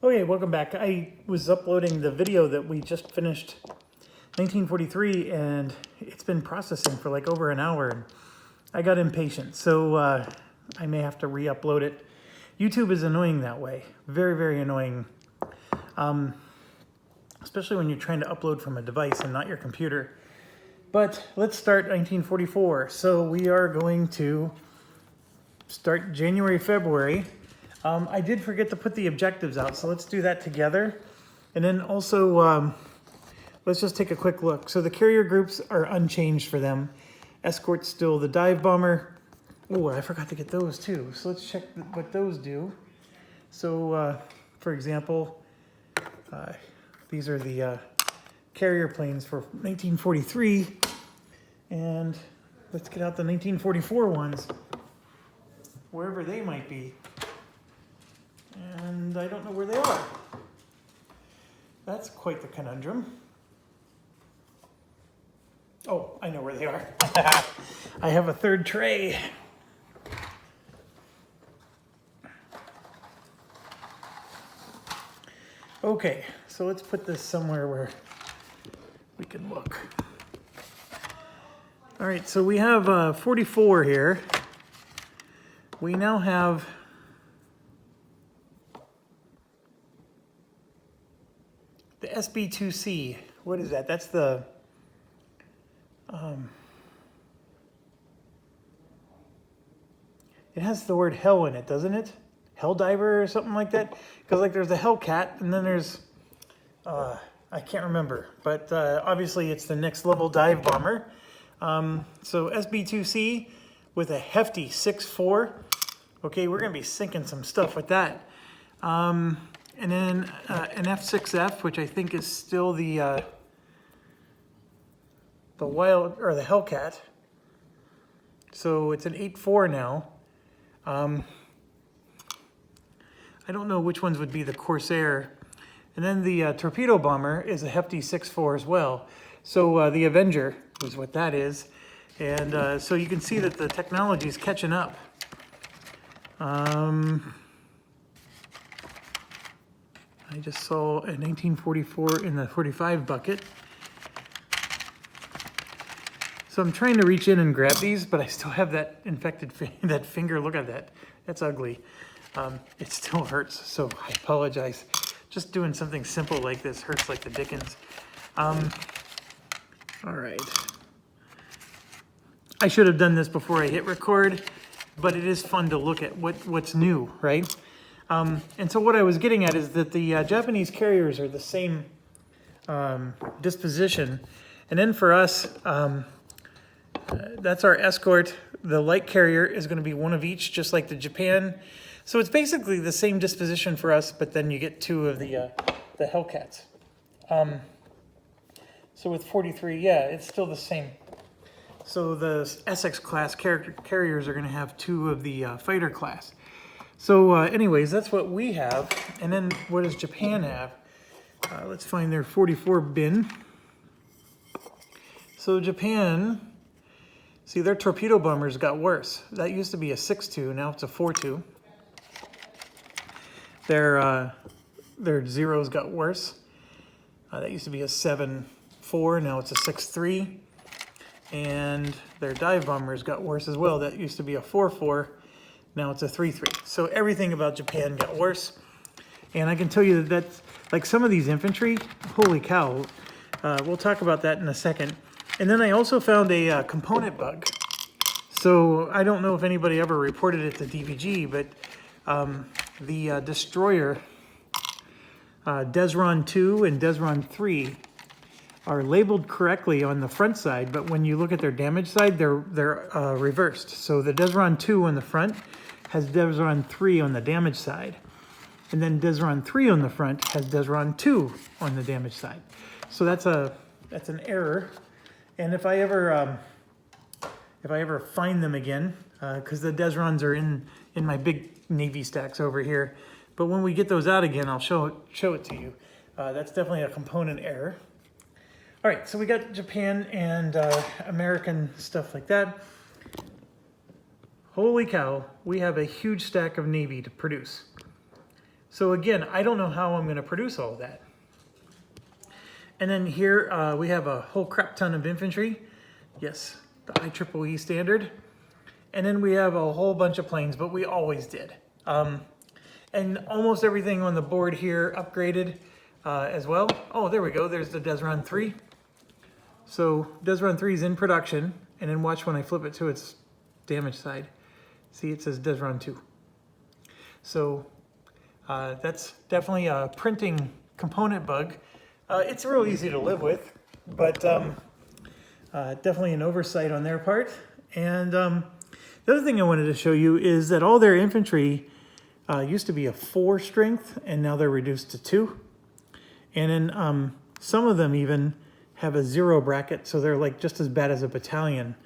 Okay, welcome back. I was uploading the video that we just finished, 1943, and it's been processing for like over an hour, and I got impatient, so I may have to re-upload it. YouTube is annoying that way. Very, very annoying. Especially when you're trying to upload from a device and not your computer. But let's start 1944. So we are going to start January, February. I did forget to put the objectives out, so let's do that together. And then also, let's just take a quick look. So the carrier groups are unchanged for them. Escort's still the dive bomber. Oh, I forgot to get those too. So let's check what those do. So, for example, these are the carrier planes for 1943. And let's get out the 1944 ones, wherever they might be. And I don't know where they are. That's quite the conundrum. Oh, I know where they are. I have a third tray. Okay, so let's put this somewhere where we can look. All right, so we have 44 here. We now have the SB2C. What is that? That's the it has the word hell in it, doesn't it? Hell diver or something like that? Because like there's the Hellcat, and then there's I can't remember, but obviously it's the next level dive bomber. So SB2C with a hefty 6.4. Okay, we're gonna be sinking some stuff with that. And then an F6F, which I think is still the wild, or the Hellcat. So it's an 8.4 now. I don't know which ones would be the Corsair. And then the torpedo bomber is a hefty 6.4 as well. So the Avenger is what that is. And so you can see that the technology is catching up. I just saw a 1944 in the 45 bucket. So I'm trying to reach in and grab these, but I still have that infected that finger. Look at that. That's ugly. It still hurts, so I apologize. Just doing something simple like this hurts like the dickens. All right. I should have done this before I hit record, but it is fun to look at what's new, right? And so what I was getting at is that the Japanese carriers are the same disposition. And then for us, that's our Escort. The light carrier is going to be one of each, just like the Japan. So it's basically the same disposition for us, but then you get two of the Hellcats. So with 43, yeah, it's still the same. So the Essex class carriers are going to have two of the fighter class. So anyways, that's what we have. And then what does Japan have? Let's find their 44 bin. So Japan, see, their torpedo bombers got worse. That used to be a 6.2, now it's a 4.2. Their Zeros got worse. That used to be a 7.4, now it's a 6.3. And their dive bombers got worse as well. That used to be a 4.4, now it's a 3.3. So everything about Japan got worse. And I can tell you that that's, like some of these infantry, holy cow. We'll talk about that in a second. And then I also found a component bug. So I don't know if anybody ever reported it to DVG, but the destroyer, Desron 2 and Desron 3, are labeled correctly on the front side, but when you look at their damage side, they're reversed. So the Desron 2 on the front has Desron 3 on the damage side. And then Desron 3 on the front has Desron 2 on the damage side. So that's an error. And if I ever find them again, because the Desrons are in my big Navy stacks over here, but when we get those out again, I'll show it to you. That's definitely a component error. All right, so we got Japan and American stuff like that. Holy cow, we have a huge stack of Navy to produce. So again, I don't know how I'm going to produce all of that. And then here we have a whole crap ton of infantry. Yes, the IEEE standard. And then we have a whole bunch of planes, but we always did. And almost everything on the board here upgraded as well. Oh, there we go. There's the Desron 3. So Desron 3 is in production. And then watch when I flip it to its damage side. See, it says Desron 2. So that's definitely a printing component bug. It's real easy to live with, but definitely an oversight on their part. And the other thing I wanted to show you is that all their infantry used to be a 4 strength, and now they're reduced to 2. And then some of them even have a 0 bracket, so they're like just as bad as a battalion.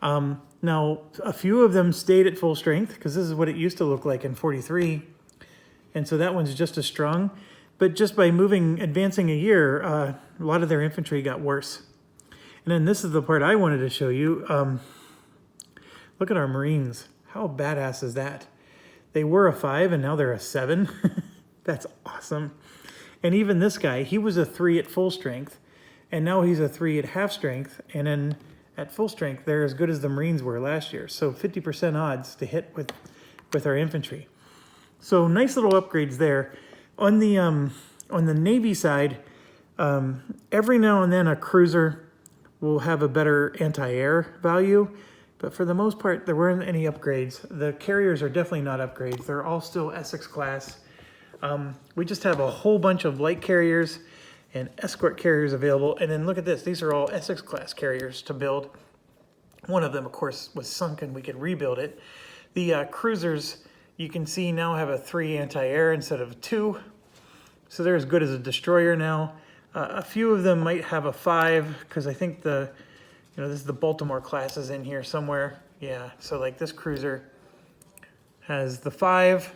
Now, a few of them stayed at full strength, because this is what it used to look like in 43. And so that one's just as strong. But just by advancing a year, a lot of their infantry got worse. And then this is the part I wanted to show you. Look at our Marines. How badass is that? They were a 5 and now they're a 7. That's awesome. And even this guy, he was a 3 at full strength. And now he's a 3 at half strength. And then at full strength, they're as good as the Marines were last year. So 50% odds to hit with our infantry. So nice little upgrades there. On the Navy side, every now and then a cruiser will have a better anti-air value, but for the most part, there weren't any upgrades. The carriers are definitely not upgrades. They're all still Essex class. We just have a whole bunch of light carriers and escort carriers available. And then look at this. These are all Essex class carriers to build. One of them, of course, was sunk and we could rebuild it. The cruisers, you can see now have a 3 anti-air instead of 2. So they're as good as a destroyer now. A few of them might have a 5, because I think this is the Baltimore class is in here somewhere. Yeah, so like this cruiser has the 5.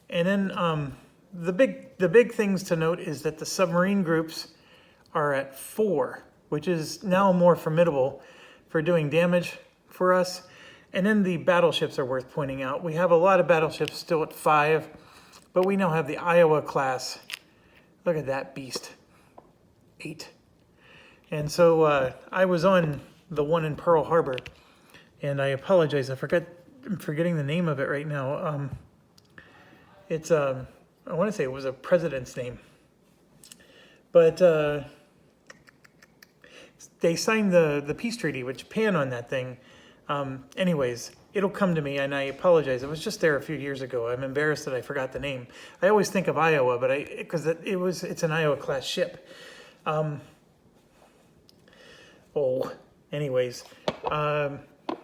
And then the big things to note is that the submarine groups are at 4, which is now more formidable for doing damage for us. And then the battleships are worth pointing out. We have a lot of battleships still at 5, but we now have the Iowa class. Look at that beast, 8. And so I was on the one in Pearl Harbor, and I apologize, I'm forgetting the name of it right now. It's, I want to say it was a president's name, but they signed the peace treaty with Japan on that thing. Anyways, it'll come to me, and I apologize. It was just there a few years ago. I'm embarrassed that I forgot the name. I always think of Iowa, but because it's an Iowa class ship. Anyways,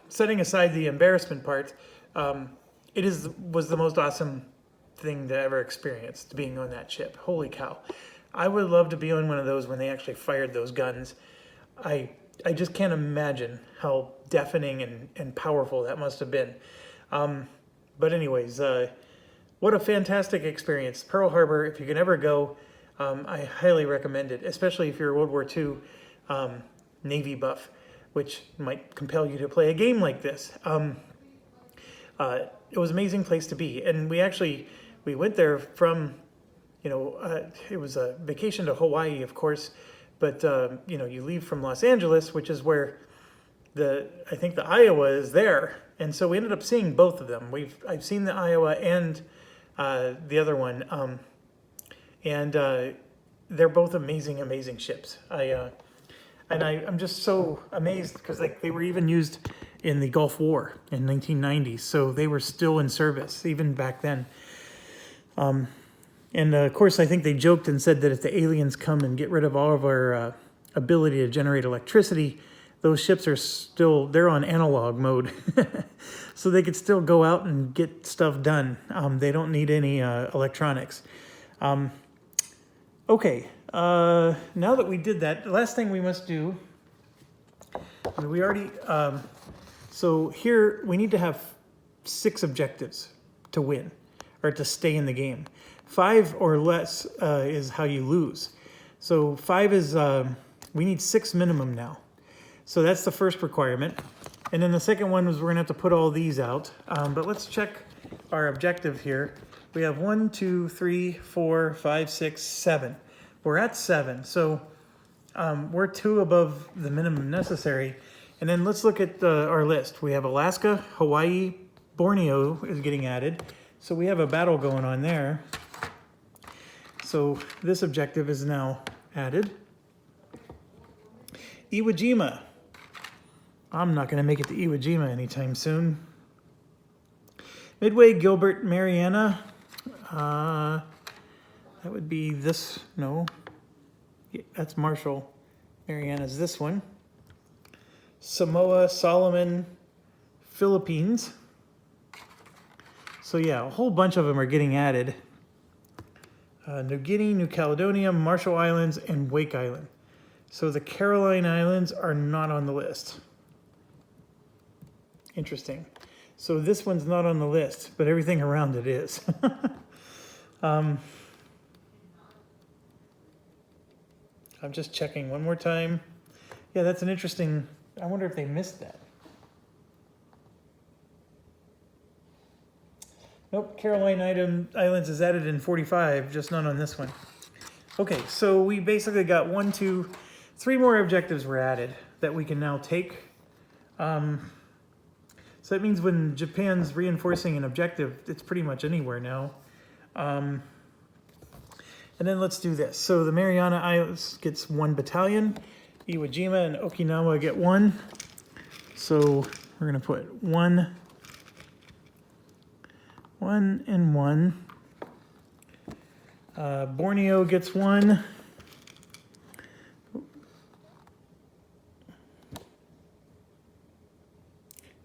setting aside the embarrassment part, was the most awesome thing to ever experience, being on that ship. Holy cow! I would love to be on one of those when they actually fired those guns. I just can't imagine how deafening and powerful that must have been. But anyways, what a fantastic experience. Pearl Harbor, if you can ever go, I highly recommend it, especially if you're a World War II Navy buff, which might compel you to play a game like this. It was an amazing place to be. And we went there from, it was a vacation to Hawaii, of course. But, you leave from Los Angeles, which is where I think the Iowa is there. And so we ended up seeing both of them. I've seen the Iowa and the other one. And they're both amazing, amazing ships. I'm just so amazed because they were even used in the Gulf War in 1990. So they were still in service even back then. And of course, I think they joked and said that if the aliens come and get rid of all of our ability to generate electricity, those ships they're on analog mode. So they could still go out and get stuff done. They don't need any electronics. Okay, now that we did that, the last thing we must do, we already, so here we need to have 6 objectives to win, or to stay in the game. 5 or less is how you lose. So 5 is, we need 6 minimum now. So that's the first requirement. And then the second one was we're gonna have to put all these out. But let's check our objective here. We have 1, 2, 3, 4, 5, 6, 7. We're at 7, so we're 2 above the minimum necessary. And then let's look at our list. We have Alaska, Hawaii, Borneo is getting added. So we have a battle going on there. So this objective is now added. Iwo Jima. I'm not going to make it to Iwo Jima anytime soon. Midway, Gilbert, Mariana. That would be this. No. Yeah, that's Marshall. Mariana's this one. Samoa, Solomon, Philippines. So yeah, a whole bunch of them are getting added. New Guinea, New Caledonia, Marshall Islands, and Wake Island. So the Caroline Islands are not on the list. Interesting. So this one's not on the list, but everything around it is. I'm just checking one more time. Yeah, that's an interesting, I wonder if they missed that. Nope, Caroline Islands is added in 45, just not on this one. Okay, so we basically got 1, 2, 3 more objectives were added that we can now take. So that means when Japan's reinforcing an objective, it's pretty much anywhere now. And then let's do this. So the Mariana Islands gets 1 battalion. Iwo Jima and Okinawa get 1. So we're going to put 1, 1, and 1. Borneo gets 1.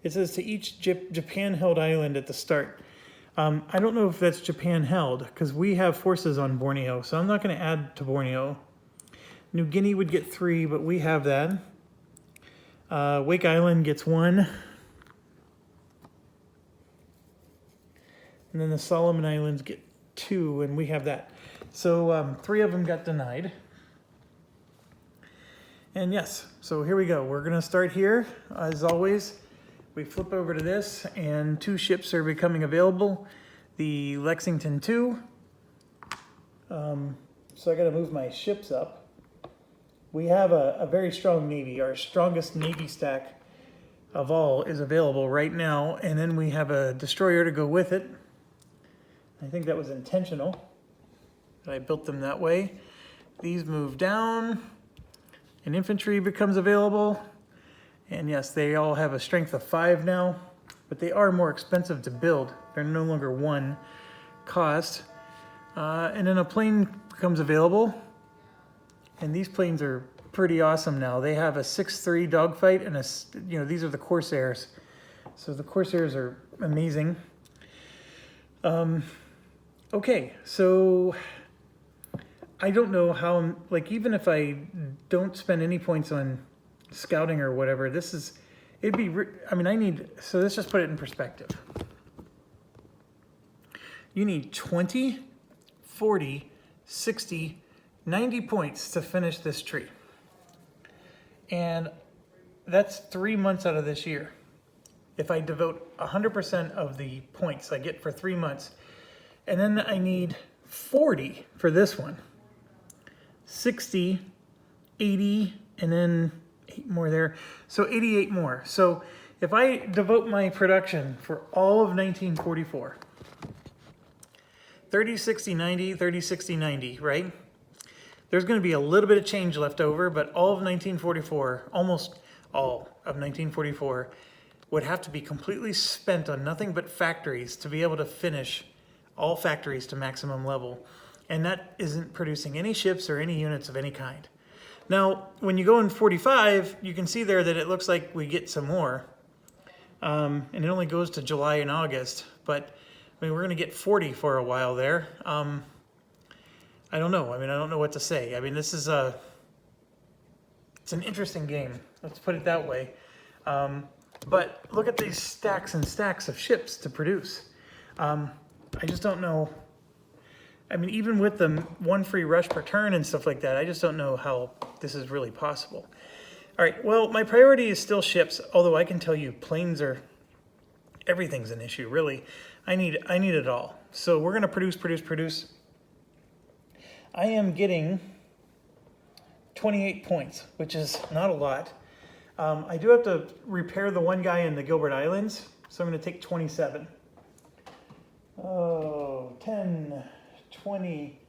It says to each Japan-held island at the start. I don't know if that's Japan-held, because we have forces on Borneo, so I'm not going to add to Borneo. New Guinea would get 3, but we have that. Wake Island gets 1. And then the Solomon Islands get 2, and we have that. So 3 of them got denied. And yes, so here we go. We're going to start here, as always. We flip over to this, and 2 ships are becoming available. The Lexington II. So I got to move my ships up. We have a very strong Navy. Our strongest Navy stack of all is available right now. And then we have a destroyer to go with it. I think that was intentional. I built them that way. These move down. And infantry becomes available. And yes, they all have a strength of 5 now, but they are more expensive to build. They're no longer 1 cost. And then a plane becomes available. And these planes are pretty awesome now. They have a 6.3 dogfight and these are the Corsairs. So the Corsairs are amazing. Okay, so I don't know how, even if I don't spend any points on scouting or whatever, so let's just put it in perspective. You need 20, 40, 60, 90 points to finish this tree. And that's 3 months out of this year. If I devote 100% of the points I get for 3 months, and then I need 40 for this one, 60, 80, and then 8 more there, so 88 more. So if I devote my production for all of 1944, 30, 60, 90, 30, 60, 90, right? There's going to be a little bit of change left over, but all of 1944, almost all of 1944, would have to be completely spent on nothing but factories to be able to finish all factories to maximum level. And that isn't producing any ships or any units of any kind. Now, when you go in 45, you can see there that it looks like we get some more. And it only goes to July and August. But, we're going to get 40 for a while there. I don't know. I don't know what to say. This is it's an interesting game. Let's put it that way. But look at these stacks and stacks of ships to produce. I just don't know. Even with the 1 free rush per turn and stuff like that, I just don't know how this is really possible. All right, well, my priority is still ships, although I can tell you planes everything's an issue, really. I need it all. So we're gonna produce. I am getting 28 points, which is not a lot. I do have to repair the one guy in the Gilbert Islands, so I'm gonna take 27. Oh, 10, 20,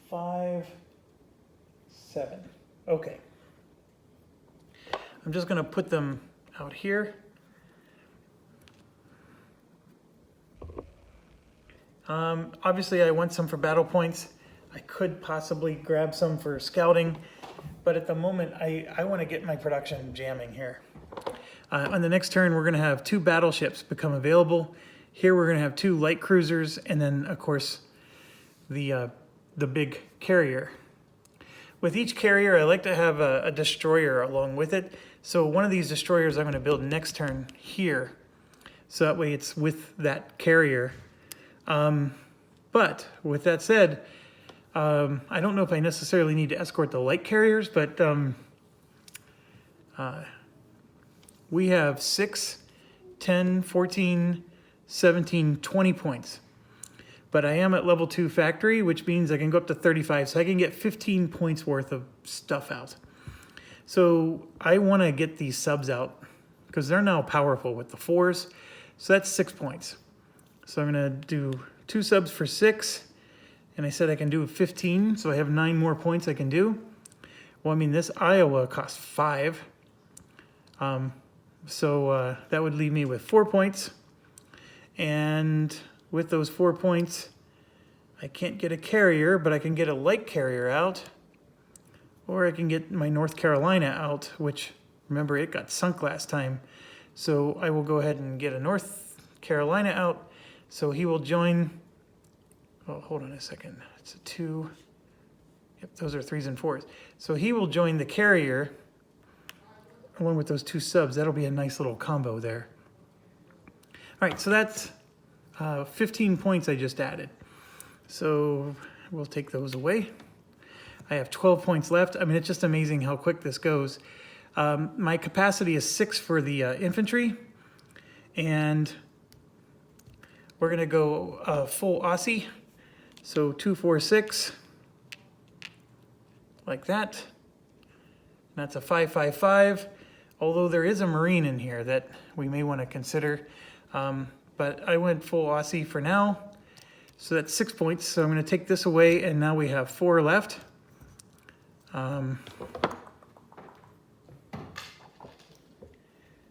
5, 7. Okay. I'm just gonna put them out here. Obviously I want some for battle points. I could possibly grab some for scouting, but at the moment I want to get my production jamming here. On the next turn we're going to have 2 battleships become available. Here we're going to have 2 light cruisers and then of course the big carrier. With each carrier I like to have a destroyer along with it. So one of these destroyers I'm going to build next turn here. So that way it's with that carrier. But with that said, I don't know if I necessarily need to escort the light carriers, but we have 6, 10, 14, 17, 20 points. But I am at level 2 factory, which means I can go up to 35, so I can get 15 points worth of stuff out. So I want to get these subs out because they're now powerful with the 4s. So that's 6 points. So I'm going to do 2 subs for 6. And I said I can do 15, so I have 9 more points I can do. Well, I mean, this Iowa costs 5. So that would leave me with 4 points. And with those 4 points, I can't get a carrier, but I can get a light carrier out. Or I can get my North Carolina out, which, remember, it got sunk last time. So I will go ahead and get a North Carolina out. So he will join... Oh, hold on a second. It's a 2. Yep, those are 3s and 4s. So he will join the carrier along with those 2 subs. That'll be a nice little combo there. All right, so that's 15 points I just added. So we'll take those away. I have 12 points left. I mean, it's just amazing how quick this goes. My capacity is 6 for the infantry. And we're going to go full Aussie. So 2, 4, 6, like that. That's a 5, 5, 5. Although there is a Marine in here that we may want to consider. But I went full Aussie for now. So that's 6 points. So I'm going to take this away, and now we have 4 left.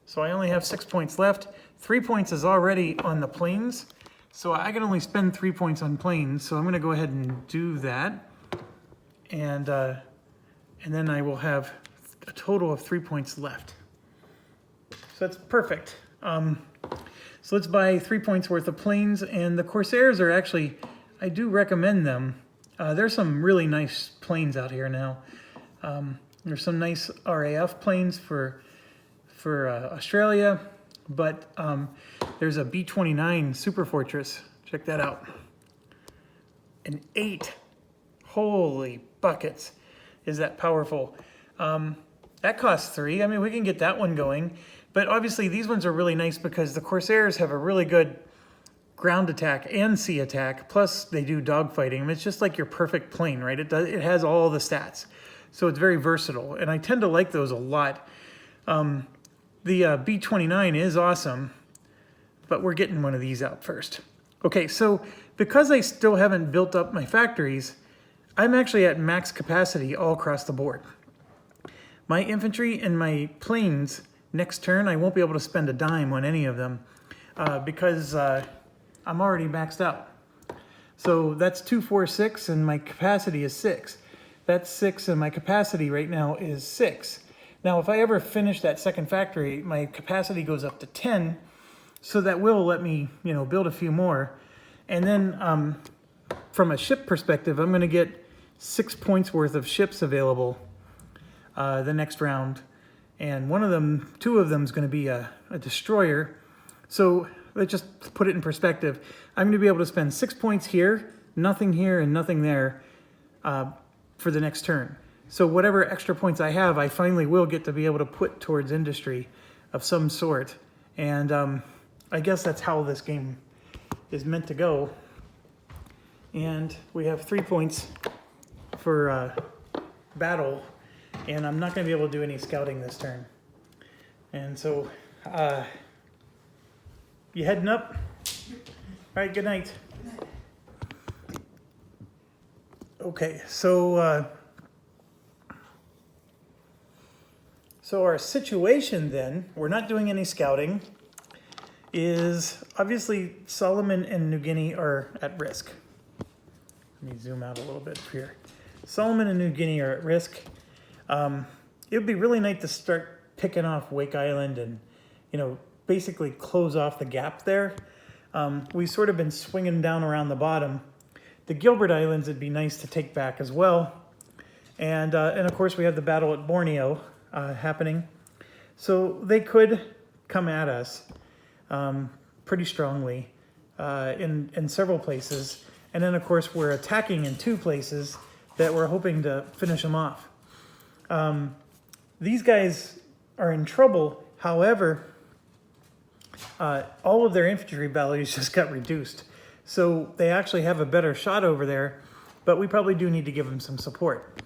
So I only have 6 points left. 3 points is already on the planes. So I can only spend 3 points on planes, so I'm going to go ahead and do that. And then I will have a total of 3 points left. So that's perfect. So let's buy 3 points worth of planes, and the Corsairs are actually, I do recommend them. There's some really nice planes out here now. There's some nice RAF planes for Australia. But there's a B-29 Super Fortress. Check that out. An 8. Holy buckets. Is that powerful? That costs 3. I mean, we can get that one going. But obviously, these ones are really nice because the Corsairs have a really good ground attack and sea attack. Plus, they do dogfighting. I mean, it's just like your perfect plane, right? It has all the stats. So it's very versatile. And I tend to like those a lot. The B-29 is awesome, but we're getting one of these out first. Okay, so because I still haven't built up my factories, I'm actually at max capacity all across the board. My infantry and my planes, next turn, I won't be able to spend a dime on any of them because I'm already maxed out. So that's 2, 4, 6, and my capacity is 6. That's 6, and my capacity right now is 6. Now, if I ever finish that second factory, my capacity goes up to 10, so that will let me, build a few more. And then from a ship perspective, I'm going to get 6 points worth of ships available the next round. And 2 of them is going to be a destroyer. So let's just put it in perspective. I'm going to be able to spend 6 points here, nothing here, and nothing there for the next turn. So whatever extra points I have, I finally will get to be able to put towards industry of some sort. And I guess that's how this game is meant to go. And we have 3 points for battle, and I'm not going to be able to do any scouting this turn. And so, you heading up? All right, good night. Okay, so our situation then, we're not doing any scouting, is obviously Solomon and New Guinea are at risk. Let me zoom out a little bit here. Solomon and New Guinea are at risk. It would be really nice to start picking off Wake Island and, basically close off the gap there. We've sort of been swinging down around the bottom. The Gilbert Islands would be nice to take back as well. And of course we have the battle at Borneo happening. So they could come at us pretty strongly in several places. And then of course we're attacking in 2 places that we're hoping to finish them off. These guys are in trouble. However, all of their infantry values just got reduced. So they actually have a better shot over there, but we probably do need to give them some support.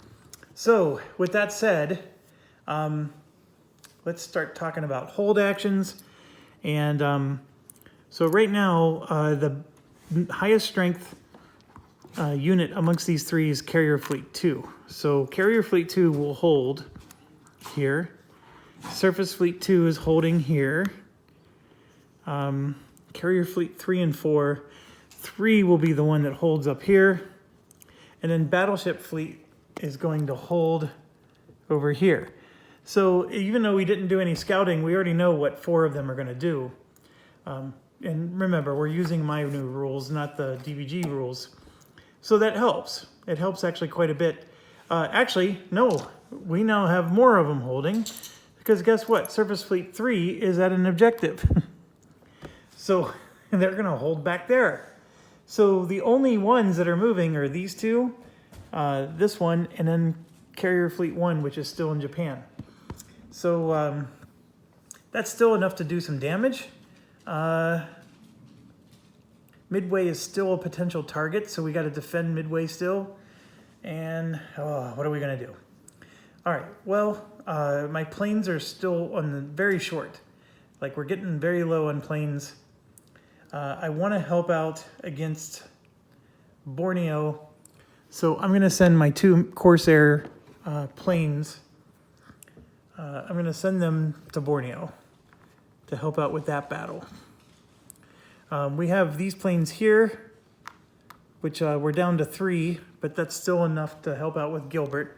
So with that said, let's start talking about hold actions. And so right now, the highest strength unit amongst these 3 is Carrier Fleet 2. So Carrier Fleet 2 will hold here. Surface Fleet 2 is holding here. Carrier Fleet 3 and 4. 3 will be the one that holds up here. And then Battleship Fleet is going to hold over here. So even though we didn't do any scouting, we already know what 4 of them are going to do. And remember, we're using my new rules, not the DBG rules. So that helps. It helps actually quite a bit. Actually, no, we now have more of them holding. Because guess what? Surface Fleet 3 is at an objective. So they're going to hold back there. So the only ones that are moving are these 2, this one, and then Carrier Fleet 1, which is still in Japan. So that's still enough to do some damage. Midway is still a potential target, so we got to defend Midway still. And what are we going to do? All right, well, my planes are still on the very short. Like, we're getting very low on planes. I want to help out against Borneo, so I'm going to send my 2 Corsair planes. I'm going to send them to Borneo to help out with that battle. We have these planes here, which we're down to 3, but that's still enough to help out with Gilbert.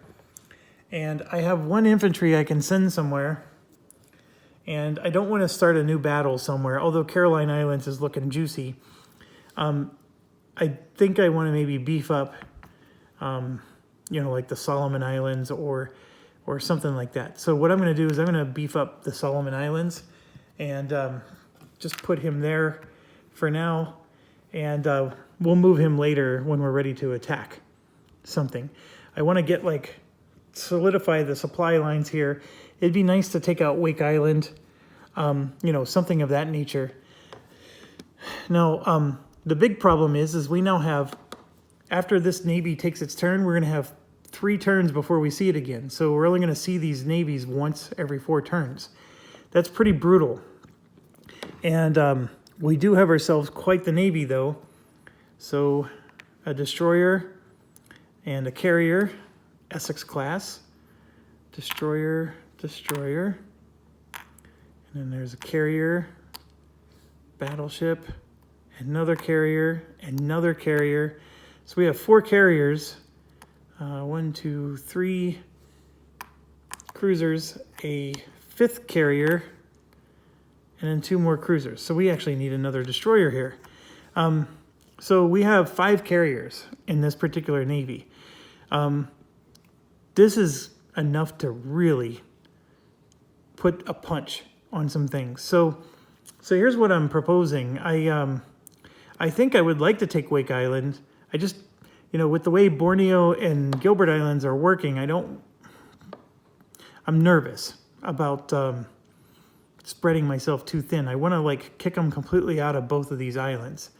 And I have 1 infantry I can send somewhere. And I don't want to start a new battle somewhere, although Caroline Islands is looking juicy. I think I want to maybe beef up, like the Solomon Islands or something like that. So what I'm going to do is I'm going to beef up the Solomon Islands and just put him there for now. And we'll move him later when we're ready to attack something. I want to get solidify the supply lines here. It'd be nice to take out Wake Island, something of that nature. Now, the big problem is we now have, after this Navy takes its turn, we're going to have 3 turns before we see it again. So we're only going to see these navies once every 4 turns. That's pretty brutal. And we do have ourselves quite the Navy, though. So a destroyer and a carrier, Essex class. Destroyer, destroyer. And then there's a carrier, battleship, another carrier, another carrier. So we have 4 carriers, 1, 2, 3 cruisers, a 5th carrier, and then 2 more cruisers. So we actually need another destroyer here. So we have 5 carriers in this particular Navy. This is enough to really put a punch on some things. So here's what I'm proposing. I think I would like to take Wake Island. I just, with the way Borneo and Gilbert Islands are working, I'm nervous about spreading myself too thin. I want to kick them completely out of both of these islands.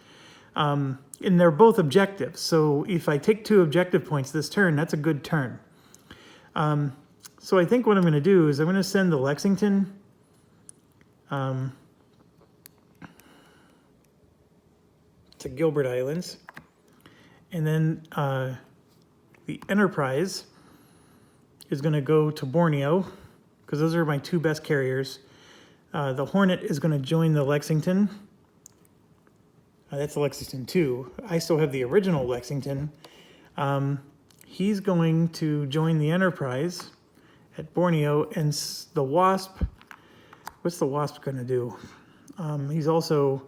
And they're both objectives. So if I take 2 objective points this turn, that's a good turn. So I think what I'm going to do is I'm going to send the Lexington to Gilbert Islands. And then the Enterprise is going to go to Borneo, because those are my 2 best carriers. The Hornet is going to join the Lexington. That's the Lexington 2. I still have the original Lexington. He's going to join the Enterprise at Borneo, and the Wasp, what's the Wasp going to do? He's also...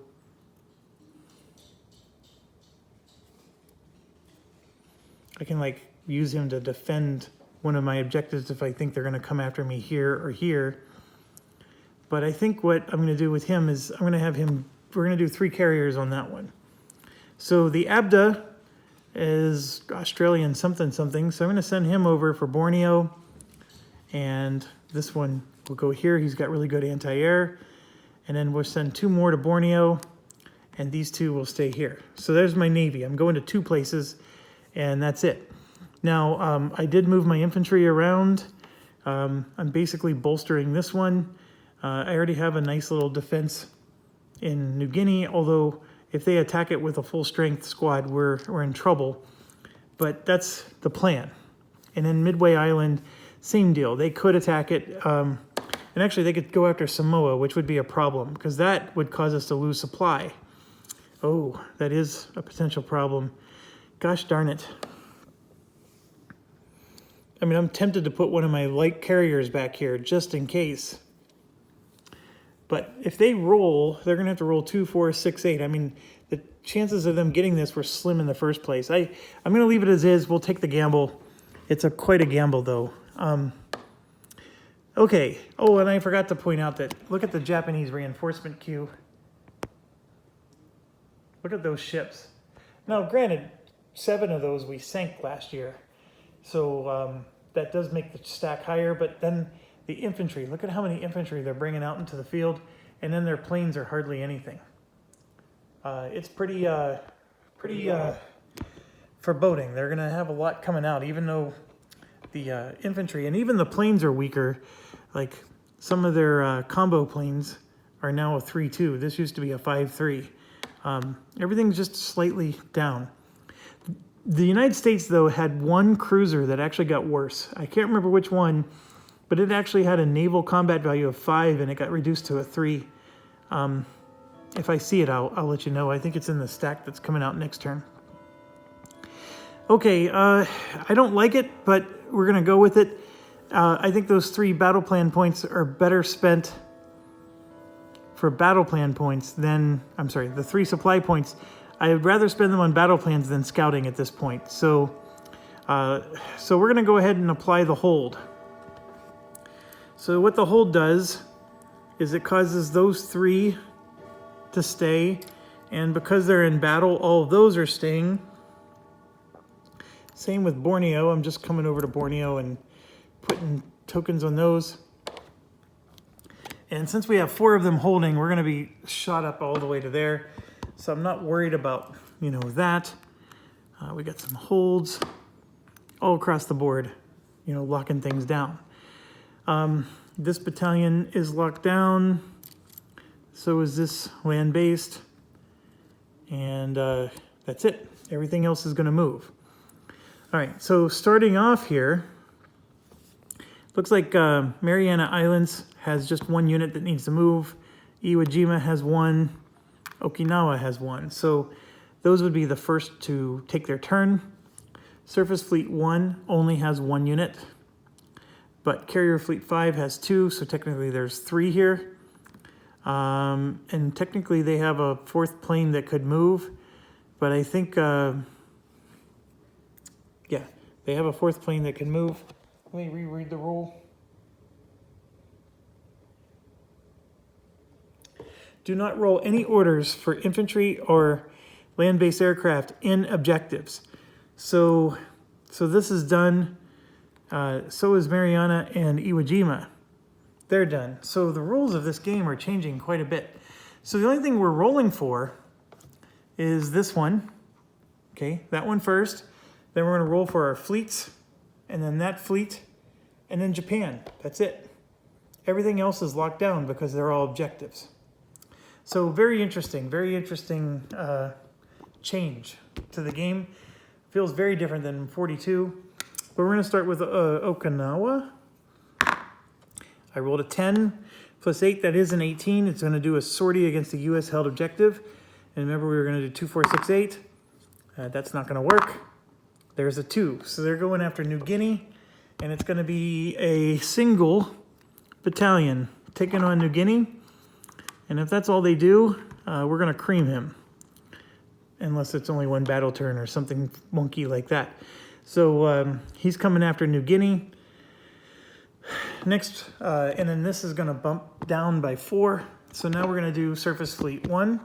I can like use him to defend one of my objectives if I think they're going to come after me here or here. But I think what I'm going to do with him is I'm going to have him, we're going to do 3 carriers on that one. So the Abda is Australian something something, so I'm going to send him over for Borneo. And this one will go here. He's got really good anti-air. And then we'll send 2 more to Borneo, and these 2 will stay here. So there's my Navy. I'm going to 2 places, and that's it. Now, I did move my infantry around. I'm basically bolstering this one. I already have a nice little defense in New Guinea, although if they attack it with a full strength squad, we're in trouble. But that's the plan. And then Midway Island, same deal. They could attack it, and actually they could go after Samoa, which would be a problem, because that would cause us to lose supply. Oh, that is a potential problem. Gosh darn it. I mean, I'm tempted to put one of my light carriers back here just in case. But if they roll, they're going to have to roll 2, 4, 6, 8. I mean, the chances of them getting this were slim in the first place. I'm going to leave it as is. We'll take the gamble. It's quite a gamble, though. Okay. Oh, and I forgot to point out that, look at the Japanese reinforcement queue. Look at those ships. Now, granted, 7 of those we sank last year. So that does make the stack higher, but then the infantry, look at how many infantry they're bringing out into the field, and then their planes are hardly anything. It's pretty foreboding. They're going to have a lot coming out, even though the infantry and even the planes are weaker. Like some of their combo planes are now a 3-2. This used to be a 5-3. Everything's just slightly down. The United States, though, had 1 cruiser that actually got worse. I can't remember which one, but it actually had a naval combat value of 5, and it got reduced to a 3. If I see it, I'll let you know. I think it's in the stack that's coming out next turn. Okay, I don't like it, but we're going to go with it. I think those 3 battle plan points are better spent for battle plan points than, I'm sorry, the 3 supply points. I would rather spend them on battle plans than scouting at this point. So we're going to go ahead and apply the hold. So what the hold does is it causes those 3 to stay, and because they're in battle, all of those are staying. Same with Borneo. I'm just coming over to Borneo and putting tokens on those. And since we have 4 of them holding, we're going to be shot up all the way to there. So I'm not worried about, that. We got some holds all across the board, locking things down. This battalion is locked down. So is this land-based. And that's it. Everything else is going to move. All right, so starting off here, looks like Mariana Islands has just 1 unit that needs to move. Iwo Jima has 1. Okinawa has 1. So those would be the first to take their turn. Surface Fleet 1 only has 1 unit, but Carrier Fleet 5 has 2, so technically there's 3 here. And technically they have a 4th plane that could move, but I think, yeah, they have a 4th plane that can move. Let me reread the rule. Do not roll any orders for infantry or land-based aircraft in objectives. So this is done. So is Mariana and Iwo Jima. They're done. So the rules of this game are changing quite a bit. So the only thing we're rolling for is this one. Okay, that one first. Then we're going to roll for our fleets, and then that fleet, and then Japan. That's it. Everything else is locked down because they're all objectives. So very interesting change to the game. Feels very different than 42. But we're going to start with Okinawa. I rolled a 10 plus 8. That is an 18. It's going to do a sortie against the U.S. held objective. And remember, we were going to do 2, 4, 6, 8. That's not going to work. There's a 2. So they're going after New Guinea. And it's going to be a single battalion taking on New Guinea. And if that's all they do, we're going to cream him. Unless it's only one battle turn or something wonky like that. So he's coming after New Guinea. Next, and then this is going to bump down by 4. So now we're going to do Surface Fleet 1.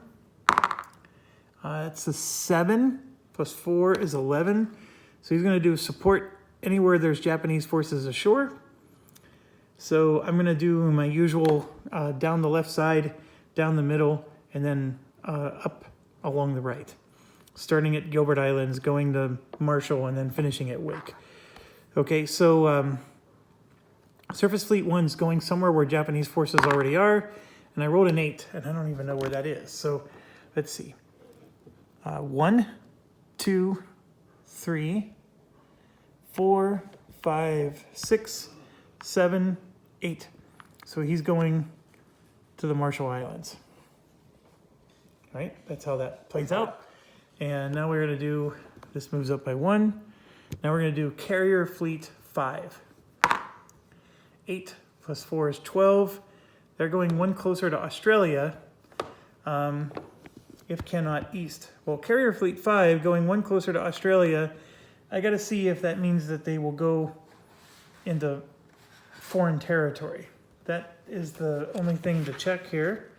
It's a 7 plus 4 is 11. So he's going to do support anywhere there's Japanese forces ashore. So I'm going to do my usual down the left side, down the middle, and then up along the right. Starting at Gilbert Islands, going to Marshall, and then finishing at Wake. Okay, so Surface Fleet 1's going somewhere where Japanese forces already are, and I rolled an 8, and I don't even know where that is. So let's see. 1, 2, 3, 4, 5, 6, 7, 8. So he's going to the Marshall Islands. All right, that's how that plays out. And now we're going to do, this moves up by 1. Now we're going to do Carrier Fleet 5. 8 plus 4 is 12. They're going one closer to Australia, if cannot east. Well, Carrier Fleet 5 going one closer to Australia, I got to see if that means that they will go into foreign territory. That is the only thing to check here.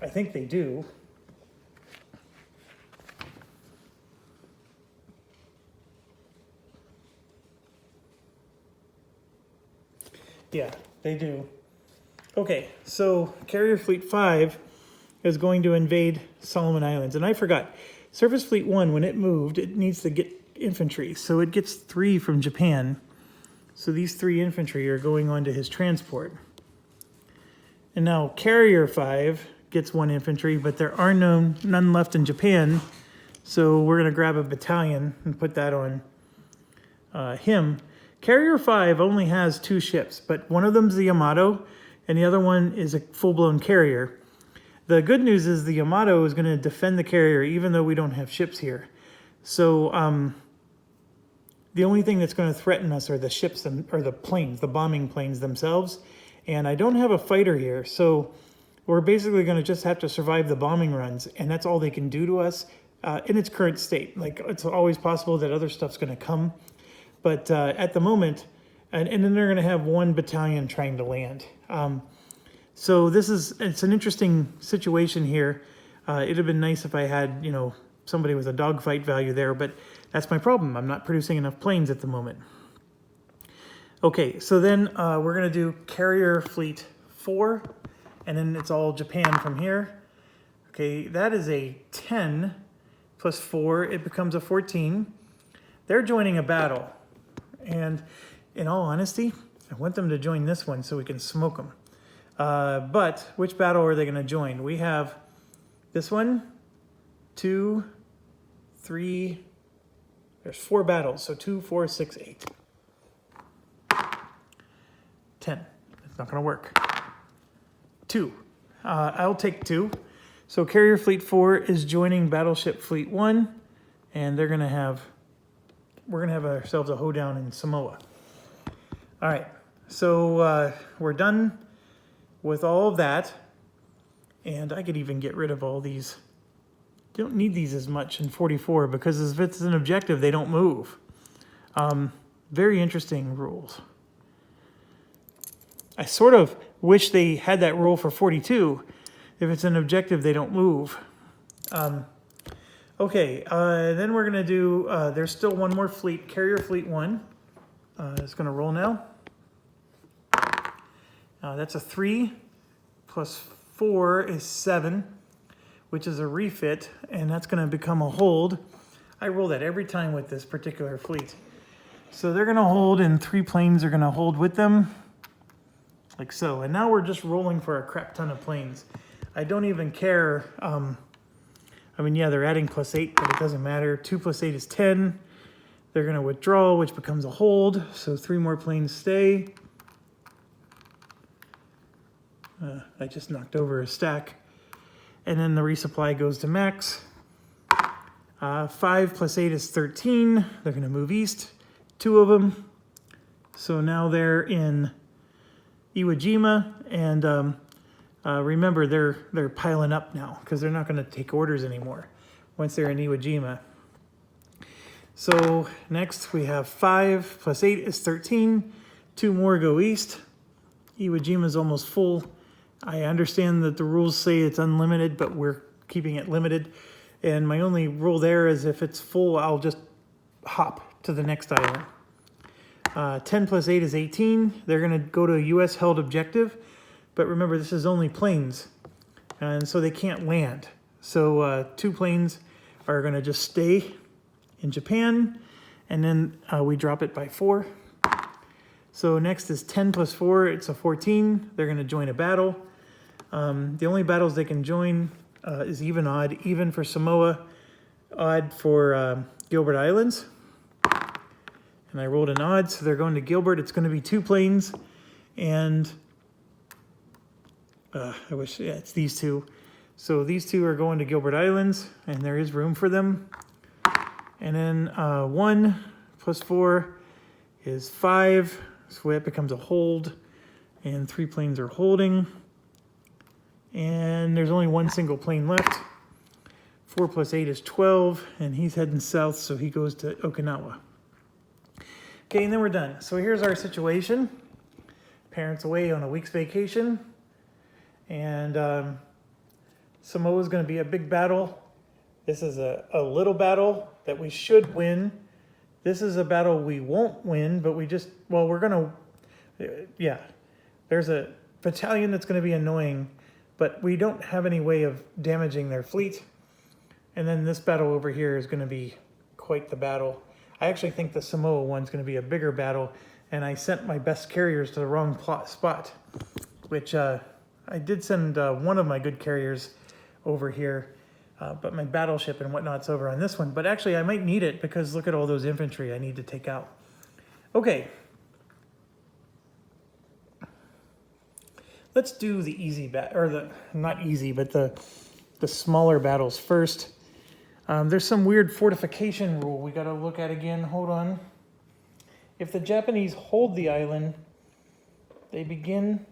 I think they do. Yeah, they do. Okay, so Carrier Fleet 5 is going to invade Solomon Islands. And I forgot, Surface Fleet 1, when it moved, it needs to get infantry. So it gets 3 from Japan. So these 3 infantry are going on to his transport. And now Carrier 5 gets 1 infantry, but there are none left in Japan. So we're going to grab a battalion and put that on him. Carrier 5 only has 2 ships, but one of them's the Yamato, and the other one is a full-blown carrier. The good news is the Yamato is going to defend the carrier, even though we don't have ships here. So the only thing that's going to threaten us are the ships, or the planes, the bombing planes themselves. And I don't have a fighter here, so we're basically going to just have to survive the bombing runs, and that's all they can do to us in its current state. Like, it's always possible that other stuff's going to come, but at the moment, and then they're going to have 1 battalion trying to land. So it's an interesting situation here. It'd have been nice if I had, somebody with a dogfight value there, but that's my problem. I'm not producing enough planes at the moment. Okay, so then we're going to do Carrier Fleet 4. And then it's all Japan from here. Okay, that is a 10 plus 4. It becomes a 14. They're joining a battle. And in all honesty, I want them to join this one so we can smoke them. But which battle are they going to join? We have this one, 2, 3. There's 4 battles. So 2, 4, 6, 8. 10. It's not going to work. 2. I'll take 2. So Carrier Fleet 4 is joining Battleship Fleet 1, and we're gonna have ourselves a hoedown in Samoa. All right, so we're done with all of that, and I could even get rid of all these. You don't need these as much in 44 because if it's an objective, they don't move. Very interesting rules. I sort of wish they had that rule for 42. If it's an objective, they don't move. Okay, then we're going to do, there's still one more fleet, Carrier Fleet 1. It's going to roll now. That's a 3 plus 4 is 7, which is a refit, and that's going to become a hold. I roll that every time with this particular fleet. So they're going to hold, and 3 planes are going to hold with them, like so. And now we're just rolling for a crap ton of planes. I don't even care. I mean, yeah, they're adding plus 8, but it doesn't matter. 2 plus 8 is 10. They're going to withdraw, which becomes a hold. So 3 more planes stay. I just knocked over a stack. And then the resupply goes to max. 5 plus 8 is 13. They're going to move east. 2 of them. So now they're in Iwo Jima. And remember, they're piling up now because they're not going to take orders anymore once they're in Iwo Jima. So next we have 5 plus 8 is 13. 2 more go east. Iwo Jima is almost full. I understand that the rules say it's unlimited, but we're keeping it limited. And my only rule there is if it's full, I'll just hop to the next island. 10 plus 8 is 18. They're going to go to a U.S. held objective. But remember, this is only planes. And so they can't land. So 2 planes are going to just stay in Japan. And then we drop it by 4. So next is 10 plus 4. It's a 14. They're going to join a battle. The only battles they can join is even odd. Even for Samoa, odd for Gilbert Islands. And I rolled an odd, so they're going to Gilbert. It's going to be 2 planes. And I wish, yeah, it's these 2. So these 2 are going to Gilbert Islands, and there is room for them. And then 1 plus 4 is 5. So that becomes a hold. And 3 planes are holding. And there's only 1 single plane left. 4 plus 8 is 12, and he's heading south, so he goes to Okinawa. Okay, and then we're done. So here's our situation. Parents away on a week's vacation. And Samoa's going to be a big battle. This is a little battle that we should win. This is a battle we won't win, but we just, well, we're going to, yeah. There's a battalion that's going to be annoying, but we don't have any way of damaging their fleet. And then this battle over here is going to be quite the battle. I actually think the Samoa one's going to be a bigger battle, and I sent my best carriers to the wrong spot, which I did send one of my good carriers over here, but my battleship and whatnot's over on this one. But actually, I might need it because look at all those infantry I need to take out. Okay. Let's do the easy or the not easy, but the smaller battles first. There's some weird fortification rule we got to look at again. Hold on. If the Japanese hold the island, they begin.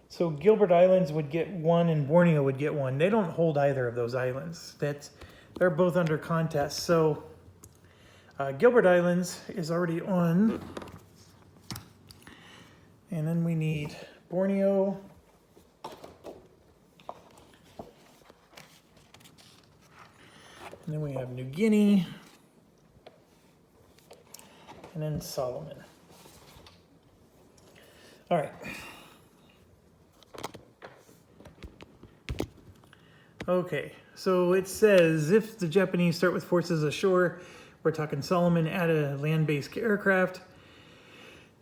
So Gilbert Islands would get 1 and Borneo would get 1. They don't hold either of those islands. They're both under contest. So Gilbert Islands is already on. And then we need Borneo. And then we have New Guinea. And then Solomon. All right. Okay, so it says if the Japanese start with forces ashore, we're talking Solomon, add a land-based aircraft.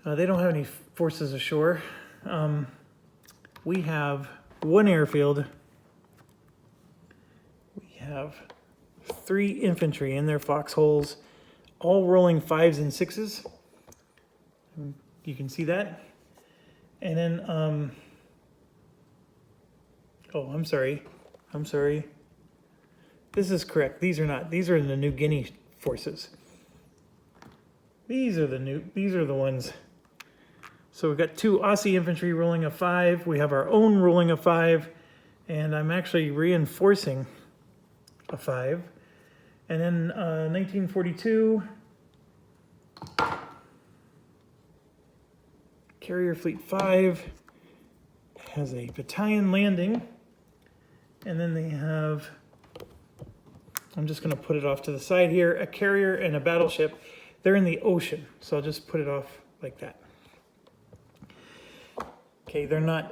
They don't have any forces ashore. We have 1 airfield. We have 3 infantry in their foxholes, all rolling 5s and 6s. You can see that. And then, oh, I'm sorry. This is correct. These are not. These are the New Guinea forces. These are the ones. So we've got 2 Aussie infantry rolling a 5. We have our own rolling a 5. And I'm actually reinforcing a 5. And then 1942, Carrier Fleet 5 has a battalion landing. And then they have, I'm just going to put it off to the side here, a carrier and a battleship. They're in the ocean, so I'll just put it off like that. Okay, they're not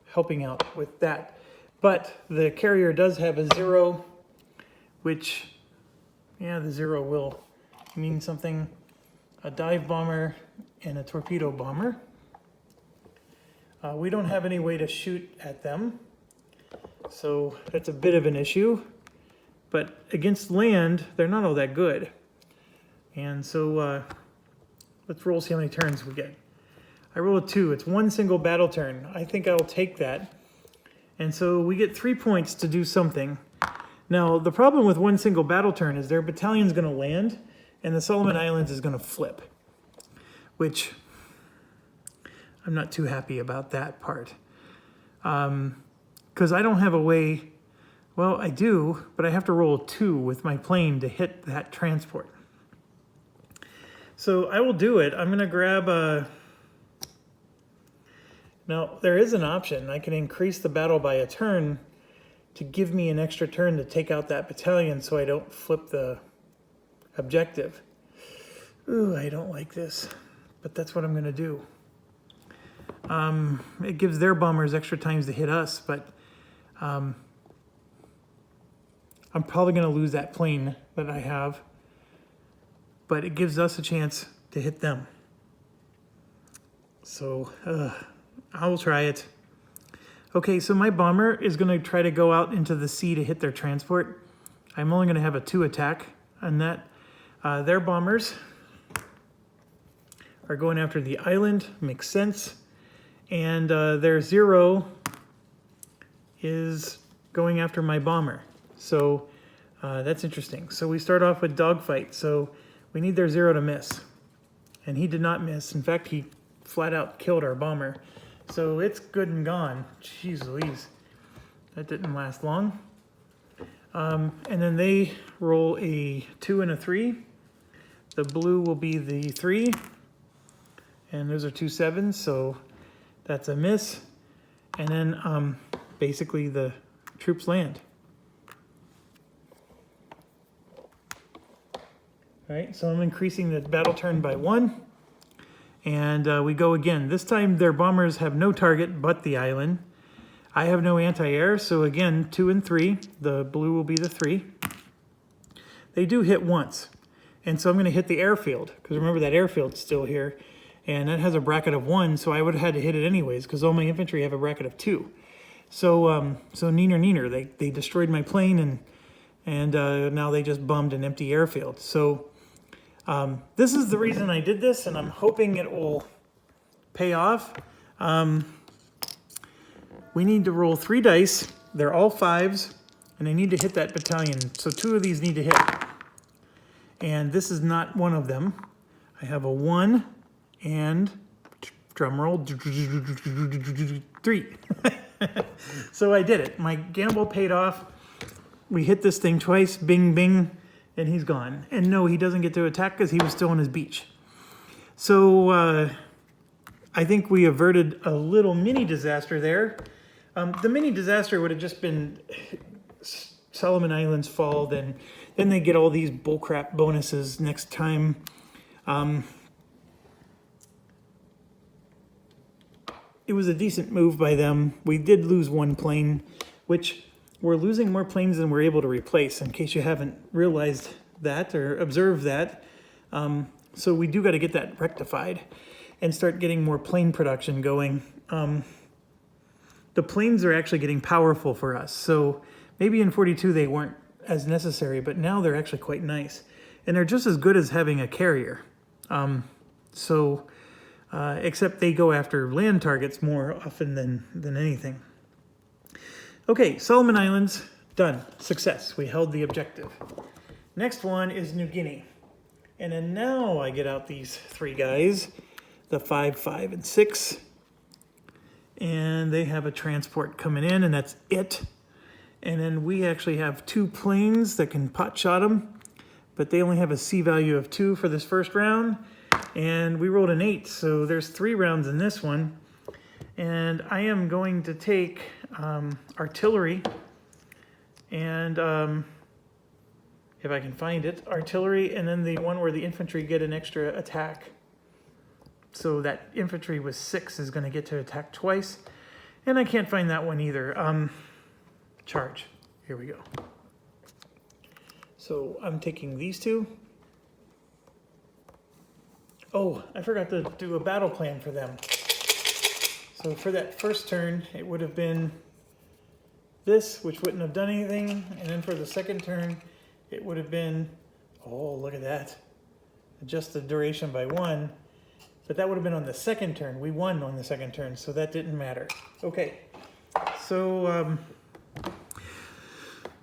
helping out with that. But the carrier does have a 0, which, yeah, the 0 will mean something. A dive bomber and a torpedo bomber. We don't have any way to shoot at them, so that's a bit of an issue. But against land, they're not all that good. And so let's roll, see how many turns we get. I roll a 2. It's one single battle turn. I think I'll take that. And so we get 3 points to do something. Now, the problem with one single battle turn is their battalion's going to land, and the Solomon Islands is going to flip, which I'm not too happy about that part. Because I don't have a way, well, I do, but I have to roll a 2 with my plane to hit that transport. So I will do it. I'm going to grab a... Now, there is an option. I can increase the battle by a turn to give me an extra turn to take out that battalion so I don't flip the objective. Ooh, I don't like this, but that's what I'm going to do. It gives their bombers extra times to hit us, but I'm probably going to lose that plane that I have, but it gives us a chance to hit them. So I will try it. Okay, so my bomber is going to try to go out into the sea to hit their transport. I'm only going to have a 2 attack on that. Their bombers are going after the island, makes sense. And their 0 is going after my bomber. So that's interesting. So we start off with dogfight. So we need their 0 to miss. And he did not miss. In fact, he flat out killed our bomber. So it's good and gone. Jeez Louise. That didn't last long. And then they roll a 2 and a 3. The blue will be the 3. And those are 2 7s, so that's a miss. And then basically the troops land. All right, so I'm increasing the battle turn by 1. And we go again. This time their bombers have no target but the island. I have no anti-air, so again, 2 and 3. The blue will be the 3. They do hit once. And so I'm going to hit the airfield, because remember that airfield's still here. And that has a bracket of 1, so I would have had to hit it anyways, because all my infantry have a bracket of 2. So so neener. They destroyed my plane, and now they just bummed an empty airfield. So this is the reason I did this, and I'm hoping it will pay off. We need to roll 3 dice. They're all 5s, and I need to hit that battalion. So 2 of these need to hit. And this is not one of them. I have a 1 and, drum roll, 3. So I did it. My gamble paid off. We hit this thing twice, bing, bing, and he's gone. And no, he doesn't get to attack because he was still on his beach. So I think we averted a little mini disaster there. The mini disaster would have just been Solomon Islands fall, then they get all these bullcrap bonuses next time. It was a decent move by them. We did lose 1 plane, which we're losing more planes than we're able to replace, in case you haven't realized that or observed that. So we do got to get that rectified and start getting more plane production going. The planes are actually getting powerful for us. So maybe in 42 they weren't as necessary, but now they're actually quite nice. And they're just as good as having a carrier. Except they go after land targets more often than anything. Okay, Solomon Islands, done. Success. We held the objective. Next one is New Guinea. And then now I get out these 3 guys, the 5, 5, and 6. And they have a transport coming in, and that's it. And then we actually have 2 planes that can pot shot them, but they only have a C value of 2 for this first round. And we rolled an 8, so there's 3 rounds in this one. And I am going to take artillery, and if I can find it, artillery, and then the one where the infantry get an extra attack. So that infantry with 6 is going to get to attack twice. And I can't find that one either. Charge. Here we go. So I'm taking these two. Oh, I forgot to do a battle plan for them. So for that first turn, it would have been this, which wouldn't have done anything. And then for the second turn, it would have been, oh, look at that. Adjust the duration by 1. But that would have been on the second turn. We won on the second turn, so that didn't matter. Okay, so,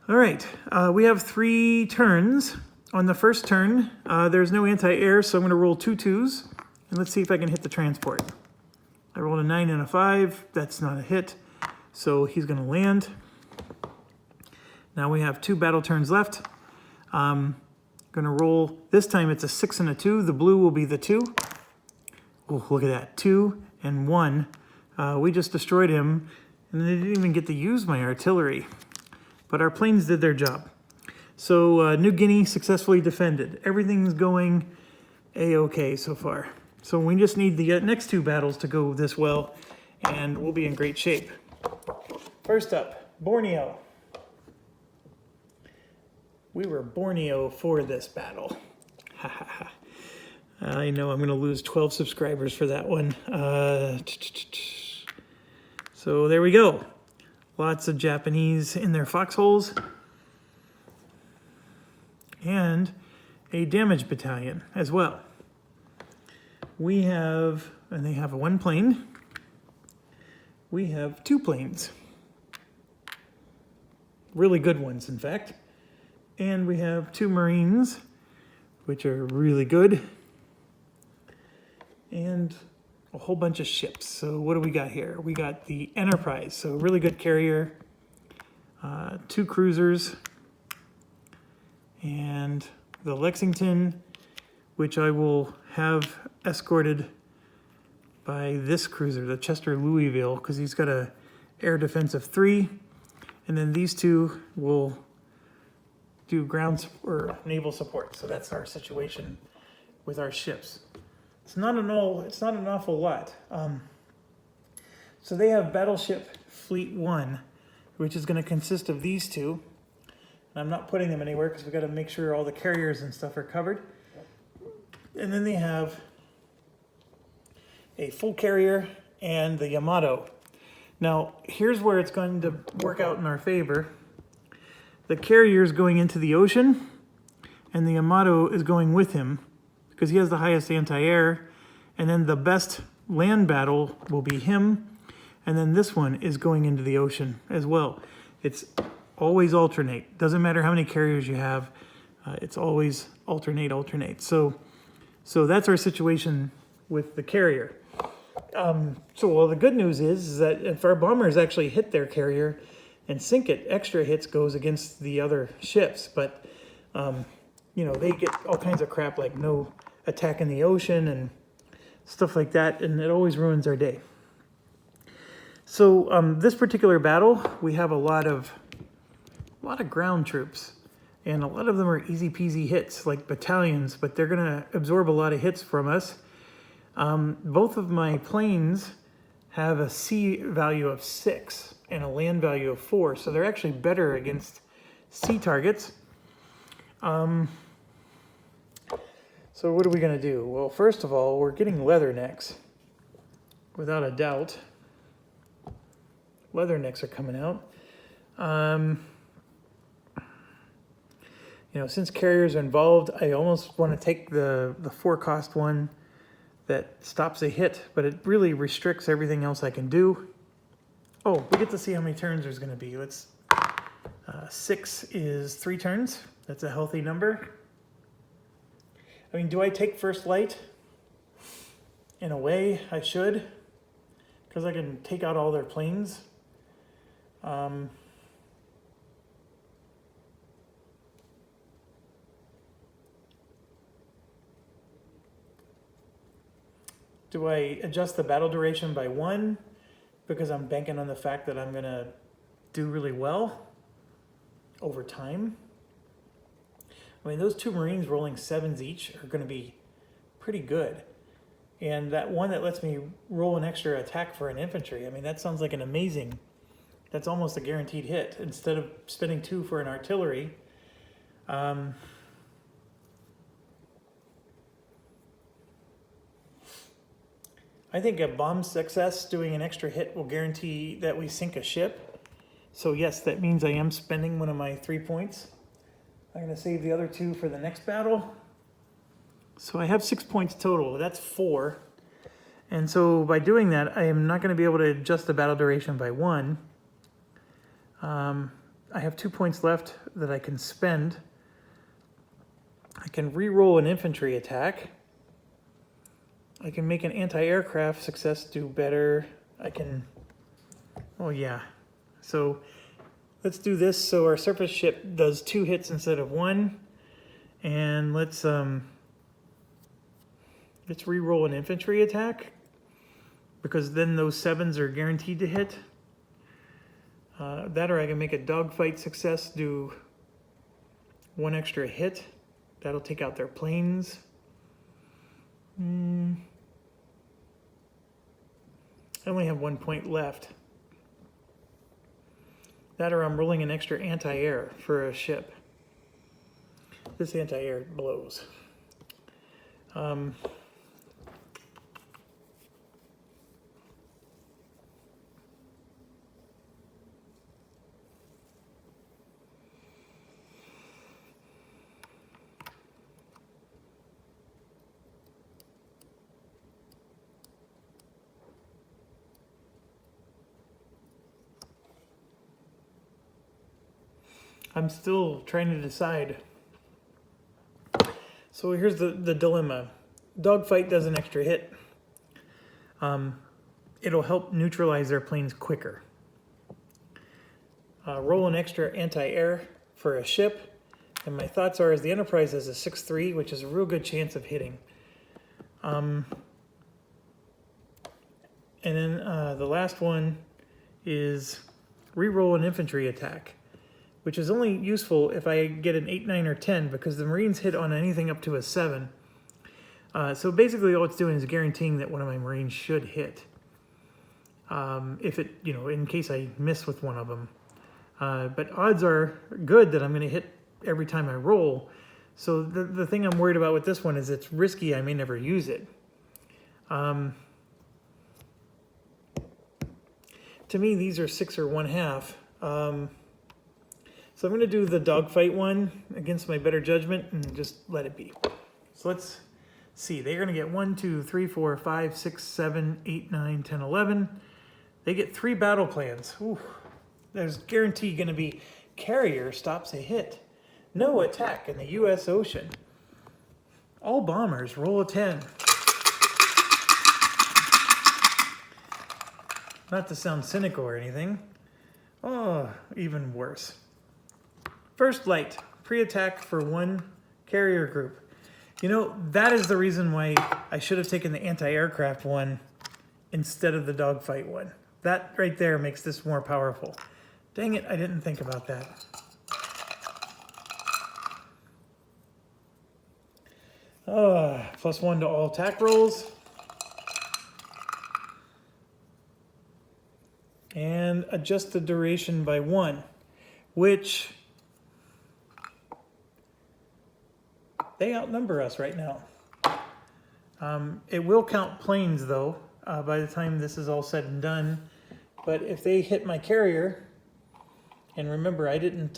all right. We have 3 turns. On the first turn, there's no anti-air, so I'm going to roll 2 2s. And let's see if I can hit the transport. I rolled a 9 and a 5. That's not a hit, so he's going to land. Now we have 2 battle turns left. Going to roll, this time it's a 6 and a 2. The blue will be the 2. Oh, look at that, 2 and 1. We just destroyed him, and they didn't even get to use my artillery. But our planes did their job. So New Guinea successfully defended. Everything's going a-okay so far. So we just need the next 2 battles to go this well, and we'll be in great shape. First up, Borneo. We were Borneo for this battle. Ha ha ha. I know I'm going to lose 12 subscribers for that one. So there we go. Lots of Japanese in their foxholes. And a damage battalion as well. We have, and they have 1 plane. We have 2 planes. Really good ones, in fact. And we have 2 Marines, which are really good. And a whole bunch of ships. So what do we got here? We got the Enterprise, so really good carrier, 2 cruisers, and the Lexington, which I will have escorted by this cruiser, the Chester Louisville, because he's got a air defense of 3, and then these 2 will do ground or naval support. So that's our situation with our ships. It's not an awful lot. So they have Battleship Fleet 1, which is going to consist of these 2. And I'm not putting them anywhere because we've got to make sure all the carriers and stuff are covered. And then they have a full carrier and the Yamato. Now, here's where it's going to work out in our favor. The carrier is going into the ocean, and the Yamato is going with him, because he has the highest anti-air, and then the best land battle will be him, and then this one is going into the ocean as well. It's always alternate. Doesn't matter how many carriers you have, it's always alternate. So that's our situation with the carrier. Well, the good news is that if our bombers actually hit their carrier and sink it, extra hits goes against the other ships, but they get all kinds of crap like no attack in the ocean and stuff like that, and it always ruins our day. So this particular battle, we have a lot of ground troops, and a lot of them are easy peasy hits, like battalions, but they're going to absorb a lot of hits from us. Both of my planes have a sea value of 6 and a land value of 4, so they're actually better against sea targets. So what are we going to do? Well, first of all, we're getting leathernecks, without a doubt. Leathernecks are coming out. Since carriers are involved, I almost want to take the 4-cost one that stops a hit, but it really restricts everything else I can do. Oh, we get to see how many turns there's going to be. 6 is 3 turns. That's a healthy number. I mean, do I take first light? In a way, I should, because I can take out all their planes. Do I adjust the battle duration by 1 because I'm banking on the fact that I'm going to do really well over time? I mean, those 2 Marines rolling 7s each are going to be pretty good. And that one that lets me roll an extra attack for an infantry, I mean, that sounds like an amazing, that's almost a guaranteed hit. Instead of spending 2 for an artillery, I think a bomb success doing an extra hit will guarantee that we sink a ship. So yes, that means I am spending one of my 3 points. I'm going to save the other 2 for the next battle. So I have 6 points total. That's 4. And so by doing that, I am not going to be able to adjust the battle duration by 1. I have 2 points left that I can spend. I can re-roll an infantry attack. I can make an anti-aircraft success do better. I can, oh yeah. So let's do this so our surface ship does 2 hits instead of 1. And let's re-roll an infantry attack, because then those 7s are guaranteed to hit. That, or I can make a dogfight success do 1 extra hit. That'll take out their planes. I only have 1 point left. That, or I'm rolling an extra anti-air for a ship. This anti-air blows. I'm still trying to decide. So here's the dilemma. Dogfight does an extra hit. It'll help neutralize their planes quicker. Roll an extra anti-air for a ship. And my thoughts are, as the Enterprise has a 6-3, which is a real good chance of hitting. And then the last one is re-roll an infantry attack, which is only useful if I get an 8, 9, or 10, because the Marines hit on anything up to a 7. So basically all it's doing is guaranteeing that one of my Marines should hit. If it, in case I miss with one of them. But odds are good that I'm going to hit every time I roll. So the thing I'm worried about with this one is it's risky. I may never use it. To me, these are 6 or 1/2. So I'm going to do the dogfight one against my better judgment and just let it be. So let's see. They're going to get 1, 2, 3, 4, 5, 6, 7, 8, 9, 10, 11. They get 3 battle plans. Ooh. There's guaranteed going to be carrier stops a hit. No attack in the U.S. Ocean. All bombers roll a 10. Not to sound cynical or anything. Oh, even worse. First light, pre-attack for 1 carrier group. That is the reason why I should have taken the anti-aircraft one instead of the dogfight one. That right there makes this more powerful. Dang it, I didn't think about that. +1 to all attack rolls. And adjust the duration by 1, which they outnumber us right now. It will count planes though, by the time this is all said and done. But if they hit my carrier, and remember I didn't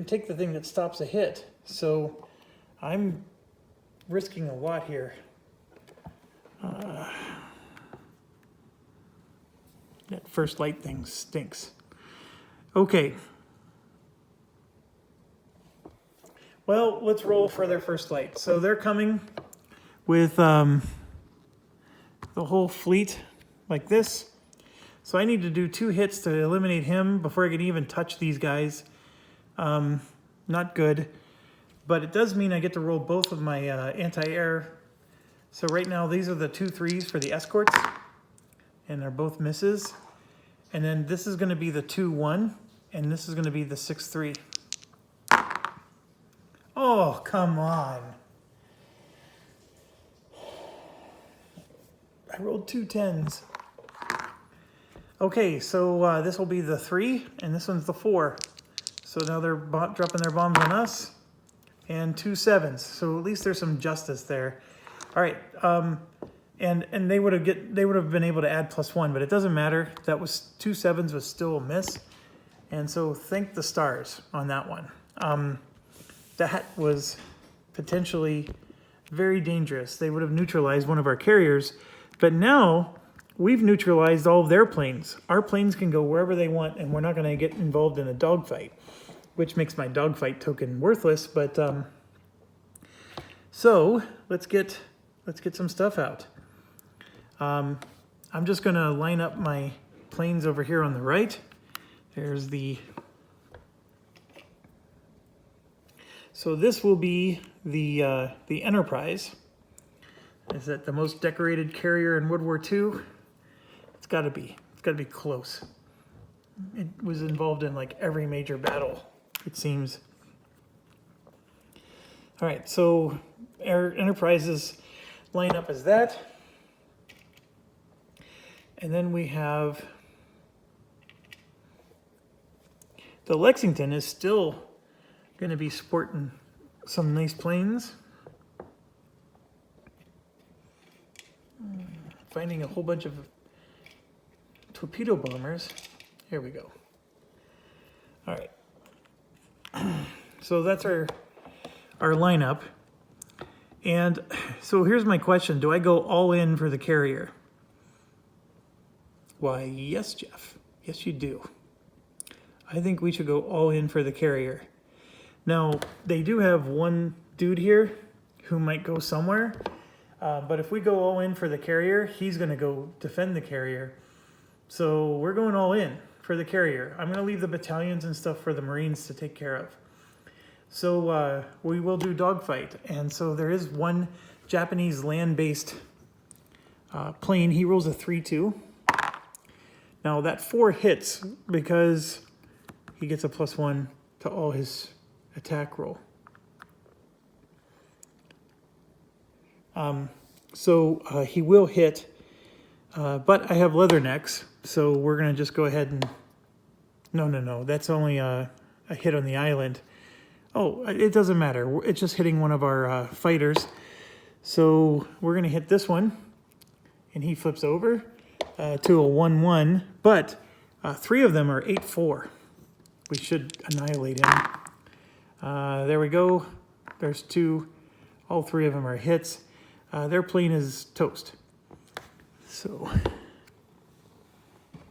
take the thing that stops a hit, so I'm risking a lot here. That first light thing stinks. Okay. Well, let's roll for their first light. So they're coming with the whole fleet like this. So I need to do 2 hits to eliminate him before I can even touch these guys. Not good. But it does mean I get to roll both of my anti-air. So right now these are the 2 3s for the escorts. And they're both misses. And then this is going to be the 2 1. And this is going to be the 6 3. Oh, come on. I rolled 2 10s. Okay, so this will be the 3, and this one's the 4. So now they're dropping their bombs on us. And 2 7s. So at least there's some justice there. All right, and they would have been able to add +1, but it doesn't matter. That was 2 7s was still a miss. And so thank the stars on that one. That was potentially very dangerous. They would have neutralized one of our carriers, but now we've neutralized all of their planes. Our planes can go wherever they want, and we're not going to get involved in a dogfight, which makes my dogfight token worthless. But so let's get some stuff out. I'm just going to line up my planes over here on the right. There's the. So this will be the Enterprise. Is that the most decorated carrier in World War II? It's got to be. It's got to be close. It was involved in like every major battle, it seems. All right, so our Enterprises line up as that. And then we have the Lexington is still going to be sporting some nice planes. Finding a whole bunch of torpedo bombers. Here we go. All right. So that's our lineup. And so here's my question. Do I go all in for the carrier? Why, yes, Jeff. Yes, you do. I think we should go all in for the carrier. Now, they do have one dude here who might go somewhere. But if we go all in for the carrier, he's going to go defend the carrier. So we're going all in for the carrier. I'm going to leave the battalions and stuff for the Marines to take care of. So we will do dogfight. And so there is one Japanese land-based plane. He rolls a 3-2. Now that 4 hits because he gets a +1 to all his attack roll. So he will hit, but I have leathernecks, so we're going to just go ahead and... No, that's only a hit on the island. Oh, it doesn't matter. It's just hitting one of our fighters. So we're going to hit this one, and he flips over to a 1-1, but 3 of them are 8-4. We should annihilate him. There we go. There's 2. All 3 of them are hits. Their plane is toast. So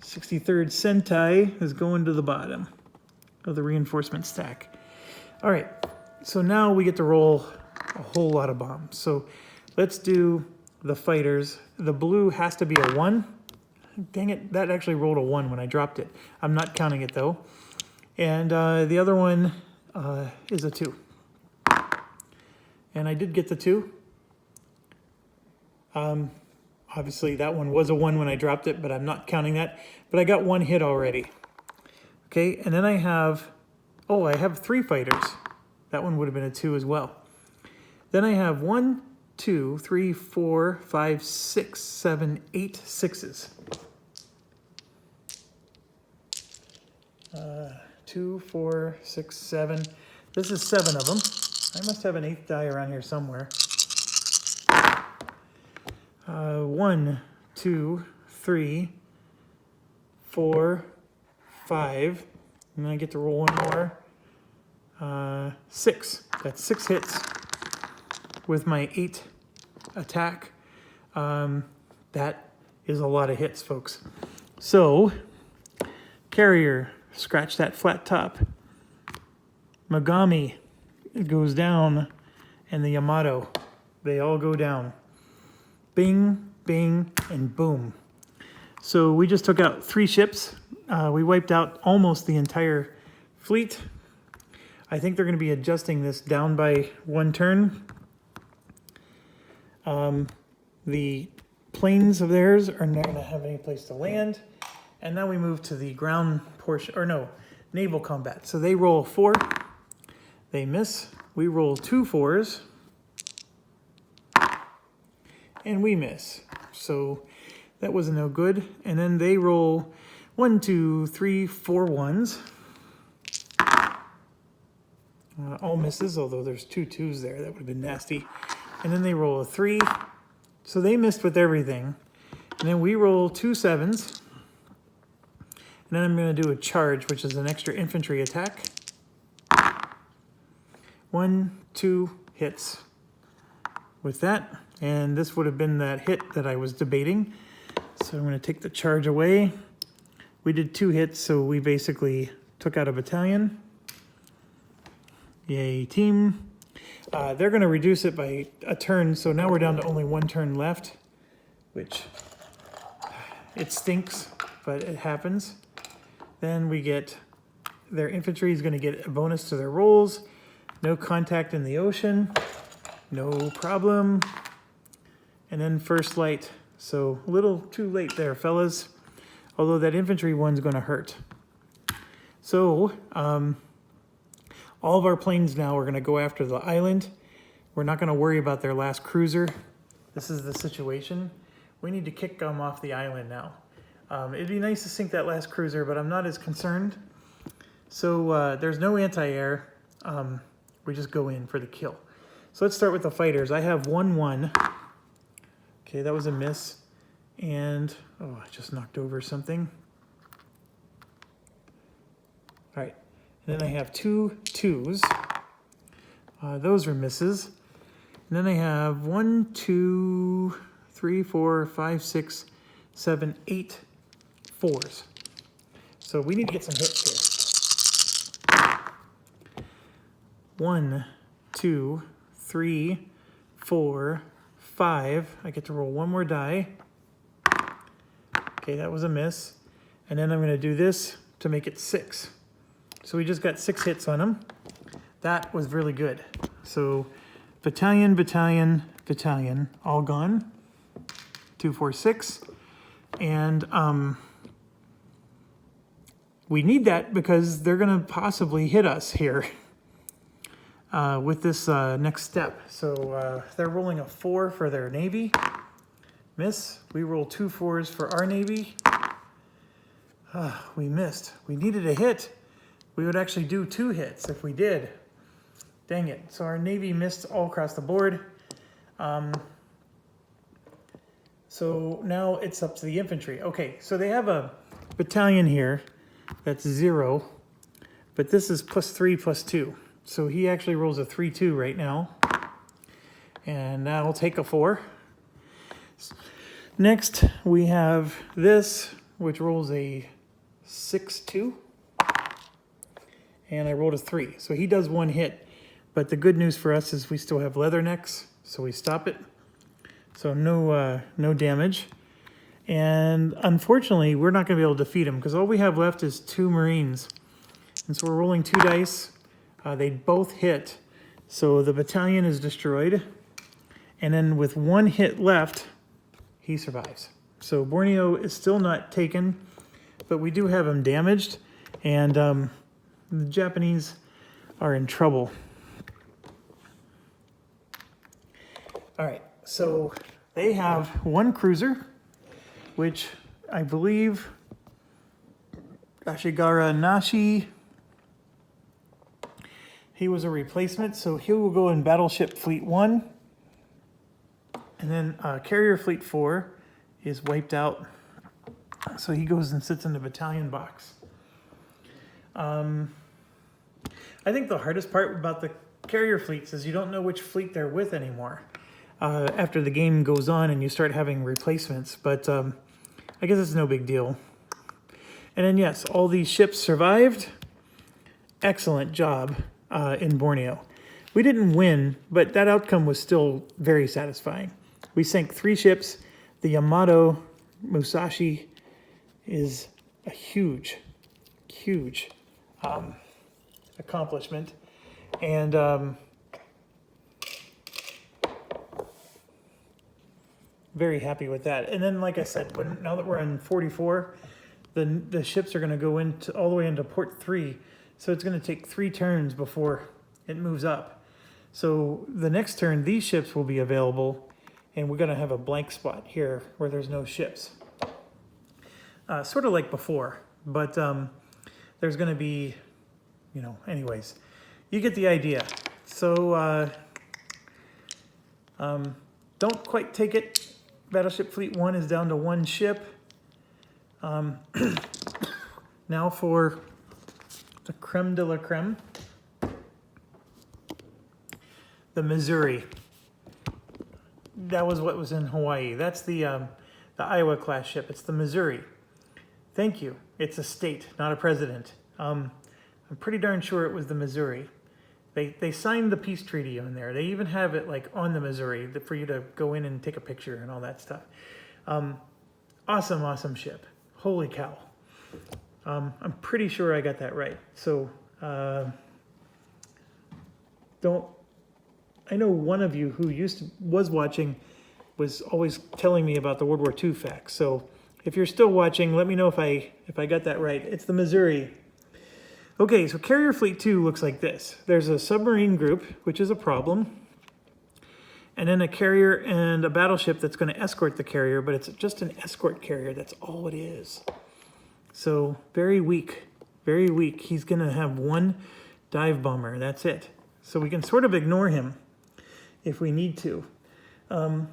63rd Sentai is going to the bottom of the reinforcement stack. All right, so now we get to roll a whole lot of bombs. So let's do the fighters. The blue has to be a 1. Dang it, that actually rolled a 1 when I dropped it. I'm not counting it though. And the other one is a 2. And I did get the 2. Obviously that one was a 1 when I dropped it, but I'm not counting that. But I got 1 hit already. Okay, and then I have 3 fighters. That one would have been a 2 as well. Then I have 1, 2, 3, 4, 5, 6, 7, 8 6s. 2, 4, 6, 7. This is 7 of them. I must have an 8th die around here somewhere. 1, 2, 3, 4, 5. And then I get to roll 1 more. 6. That's 6 hits with my 8 attack. That is a lot of hits, folks. So, carrier, scratch that flat top. Megami, it goes down. And the Yamato, they all go down. Bing, bing, and boom. So we just took out 3 ships. We wiped out almost the entire fleet. I think they're going to be adjusting this down by 1 turn. The planes of theirs are not going to have any place to land. And now we move to the ground portion, or no, naval combat. So they roll 4. They miss. We roll 2 4s. And we miss. So That was no good. And then they roll 1, 2, 3, 4 ones. All misses, although there's 2 2s there. That would have been nasty. And then they roll a 3. So they missed with everything. And then we roll 2 7s. And then I'm going to do a charge, which is an extra infantry attack. 1, 2 hits with that. And this would have been that hit that I was debating. So I'm going to take the charge away. We did 2 hits, so we basically took out a battalion. Yay, team. They're going to reduce it by a turn, so now we're down to only 1 turn left, which it stinks, but it happens. Then we get their infantry is going to get a bonus to their rolls. No contact in the ocean. No problem. And then first light. So a little too late there, fellas. Although that infantry one's going to hurt. So all of our planes now are going to go after the island. We're not going to worry about their last cruiser. This is the situation. We need to kick them off the island now. It'd be nice to sink that last cruiser, but I'm not as concerned. So there's no anti-air. We just go in for the kill. So let's start with the fighters. I have 1-1. Okay, that was a miss. And, oh, I just knocked over something. All right, and then I have 2 2s. Those are misses. And then I have 1, 2, 3, 4, 5, 6, 7, 8 4s. So we need to get some hits here. 1, 2, 3, 4, 5. I get to roll 1 more die. Okay, that was a miss. And then I'm going to do this to make it 6. So we just got 6 hits on them. That was really good. So battalion, battalion, battalion, all gone. 2, 4, 6. And we need that because they're going to possibly hit us here with this next step. So they're rolling a 4 for their Navy. Miss. We roll 2 4s for our Navy. We missed. We needed a hit. We would actually do 2 hits if we did. Dang it. So our Navy missed all across the board. So now it's up to the infantry. Okay, so they have a battalion here that's 0, but this is +3 +2. So he actually rolls a 3 2 right now. And that'll take a 4. Next, we have this, which rolls a 6 2. And I rolled a 3. So he does 1 hit. But the good news for us is we still have leathernecks, so we stop it. So no damage. And unfortunately, we're not going to be able to defeat him because all we have left is 2 Marines. And so we're rolling 2 dice. They both hit. So the battalion is destroyed. And then with 1 hit left, he survives. So Borneo is still not taken, but we do have him damaged. And the Japanese are in trouble. All right, so they have 1 cruiser, which I believe Ashigara Nashi, he was a replacement, so he will go in Battleship Fleet 1. And then Carrier Fleet 4 is wiped out, so he goes and sits in the battalion box. I think the hardest part about the carrier fleets is you don't know which fleet they're with anymore after the game goes on and you start having replacements, but I guess it's no big deal. And then yes, all these ships survived. Excellent job in Borneo. We didn't win, but that outcome was still very satisfying. We sank 3 ships. The Yamato Musashi is a huge accomplishment. And very happy with that. And then, like I said, now that we're on 44, the ships are going to go into all the way into port 3. So it's going to take 3 turns before it moves up. So the next turn, these ships will be available, and we're going to have a blank spot here where there's no ships. sort of like before, but there's going to be, anyways, you get the idea. So don't quite take it. Battleship Fleet 1 is down to 1 ship. Now for the creme de la creme, the Missouri. That was what was in Hawaii. That's the Iowa class ship. It's the Missouri. Thank you. It's a state, not a president. I'm pretty darn sure it was the Missouri. They signed the peace treaty on there. They even have it like on the Missouri for you to go in and take a picture and all that stuff. Awesome ship. Holy cow. I'm pretty sure I got that right. So I know one of you who was watching was always telling me about the World War II facts. So if you're still watching, let me know if I got that right. It's the Missouri. Okay, so Carrier Fleet 2 looks like this. There's a submarine group, which is a problem, and then a carrier and a battleship that's going to escort the carrier, but it's just an escort carrier. That's all it is. So very weak, very weak. He's going to have 1 dive bomber. That's it. So we can sort of ignore him if we need to.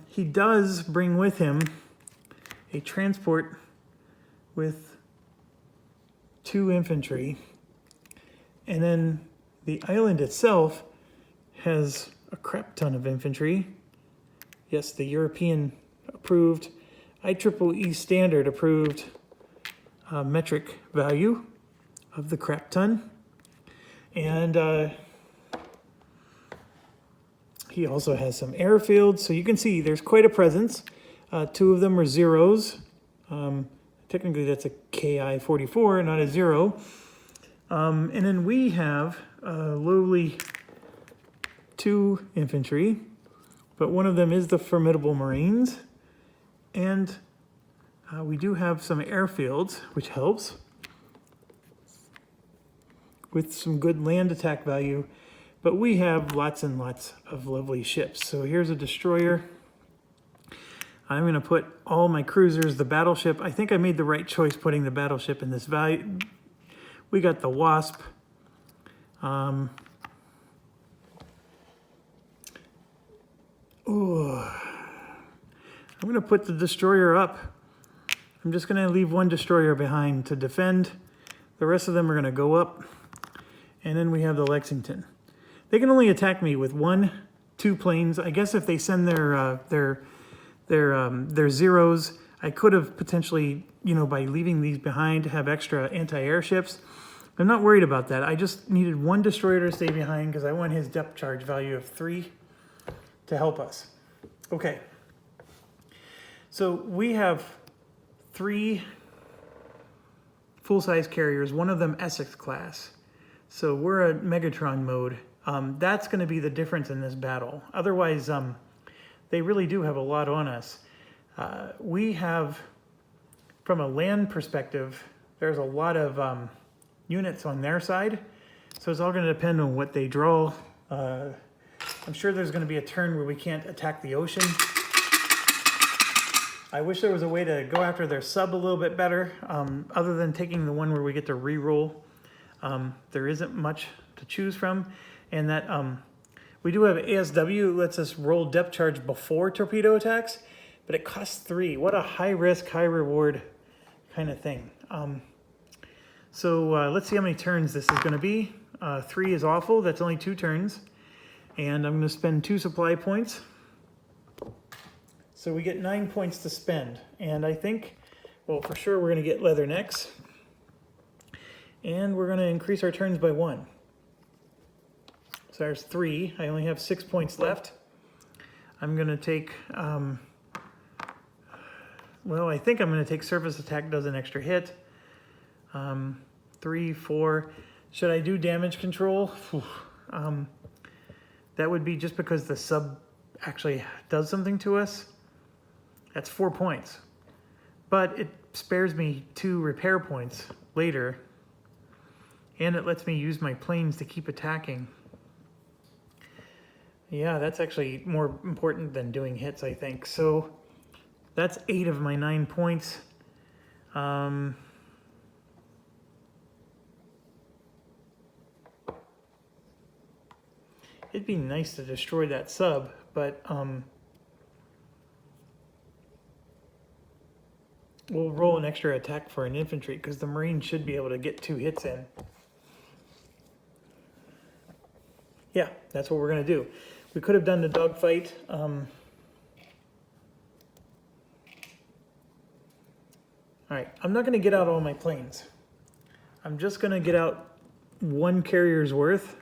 He does bring with him a transport with 2 infantry. And then the island itself has a crap ton of infantry. Yes, the European approved, IEEE standard approved metric value of the crap ton. And he also has some airfields. So you can see there's quite a presence. 2 of them are zeros. Technically that's a KI-44, not a 0. And then we have lowly 2 infantry, but one of them is the Formidable Marines. And we do have some airfields, which helps with some good land attack value, but we have lots and lots of lovely ships. So here's a destroyer. I'm going to put all my cruisers, the battleship. I think I made the right choice putting the battleship in this value. We got the Wasp. I'm going to put the destroyer up. I'm just going to leave 1 destroyer behind to defend. The rest of them are going to go up. And then we have the Lexington. They can only attack me with 1, 2 planes. I guess if they send their zeros, I could have potentially, by leaving these behind, have extra anti-air ships. I'm not worried about that. I just needed 1 destroyer to stay behind because I want his depth charge value of 3 to help us. Okay. So we have 3 full-size carriers, one of them Essex class. So we're at Megatron mode. That's going to be the difference in this battle. Otherwise, they really do have a lot on us. We have, from a land perspective, there's a lot of units on their side. So it's all going to depend on what they draw. I'm sure there's going to be a turn where we can't attack the ocean. I wish there was a way to go after their sub a little bit better, other than taking the one where we get to re-roll. There isn't much to choose from. And that we do have ASW, lets us roll depth charge before torpedo attacks, but it costs 3. What a high risk, high reward kind of thing. So let's see how many turns this is going to be. 3 is awful. That's only 2 turns. And I'm going to spend 2 supply points. So we get 9 points to spend. And I think, well, for sure we're going to get leathernecks. And we're going to increase our turns by 1. So there's 3. I only have 6 points left. I'm going to take, well, I think I'm going to take surface attack, does an extra hit. 3, 4. Should I do damage control? That would be just because the sub actually does something to us. That's 4 points. But it spares me 2 repair points later. And it lets me use my planes to keep attacking. Yeah, that's actually more important than doing hits, I think. So that's 8 of my 9 points. It'd be nice to destroy that sub, but we'll roll an extra attack for an infantry because the Marine should be able to get 2 hits in. Yeah, that's what we're going to do. We could have done the dogfight. All right, I'm not going to get out all my planes. I'm just going to get out 1 carrier's worth.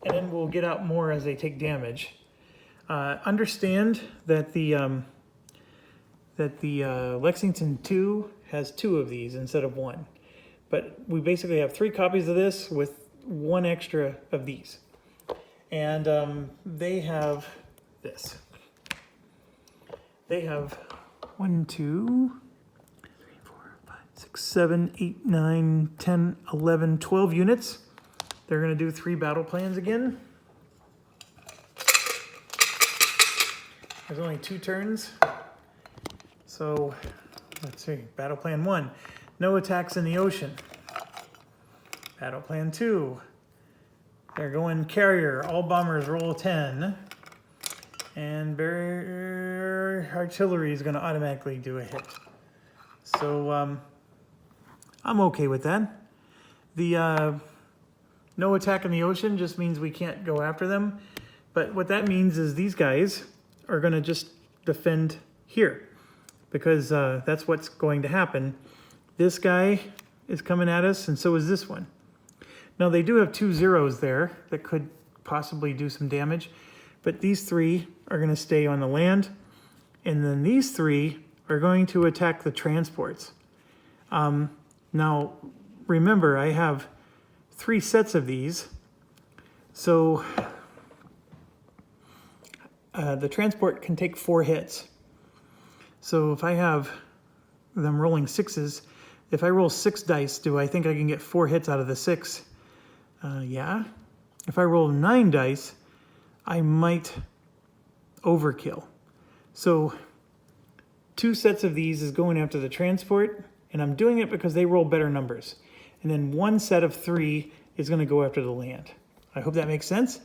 And then we'll get out more as they take damage. Understand that the Lexington II has 2 of these instead of 1. But we basically have 3 copies of this with 1 extra of these. And they have this. They have 1, 2, 3, 4, 5, 6, 7, 8, 9, 10, 11, 12 units. They're going to do 3 battle plans again. There's only 2 turns. So, let's see. Battle plan 1. No attacks in the ocean. Battle plan 2. They're going carrier. All bombers roll 10. And artillery is going to automatically do a hit. So, I'm okay with that. The no attack in the ocean just means we can't go after them. But what that means is these guys are going to just defend here. Because that's what's going to happen. This guy is coming at us, and so is this one. Now, they do have 2 zeros there that could possibly do some damage. But these 3 are going to stay on the land. And then these 3 are going to attack the transports. Now, remember, I have 3 sets of these. So the transport can take 4 hits. So if I have them rolling 6s, if I roll 6 dice, do I think I can get 4 hits out of the 6? Yeah. If I roll 9 dice, I might overkill. So 2 sets of these is going after the transport, and I'm doing it because they roll better numbers. And then 1 set of 3 is going to go after the land. I hope that makes sense.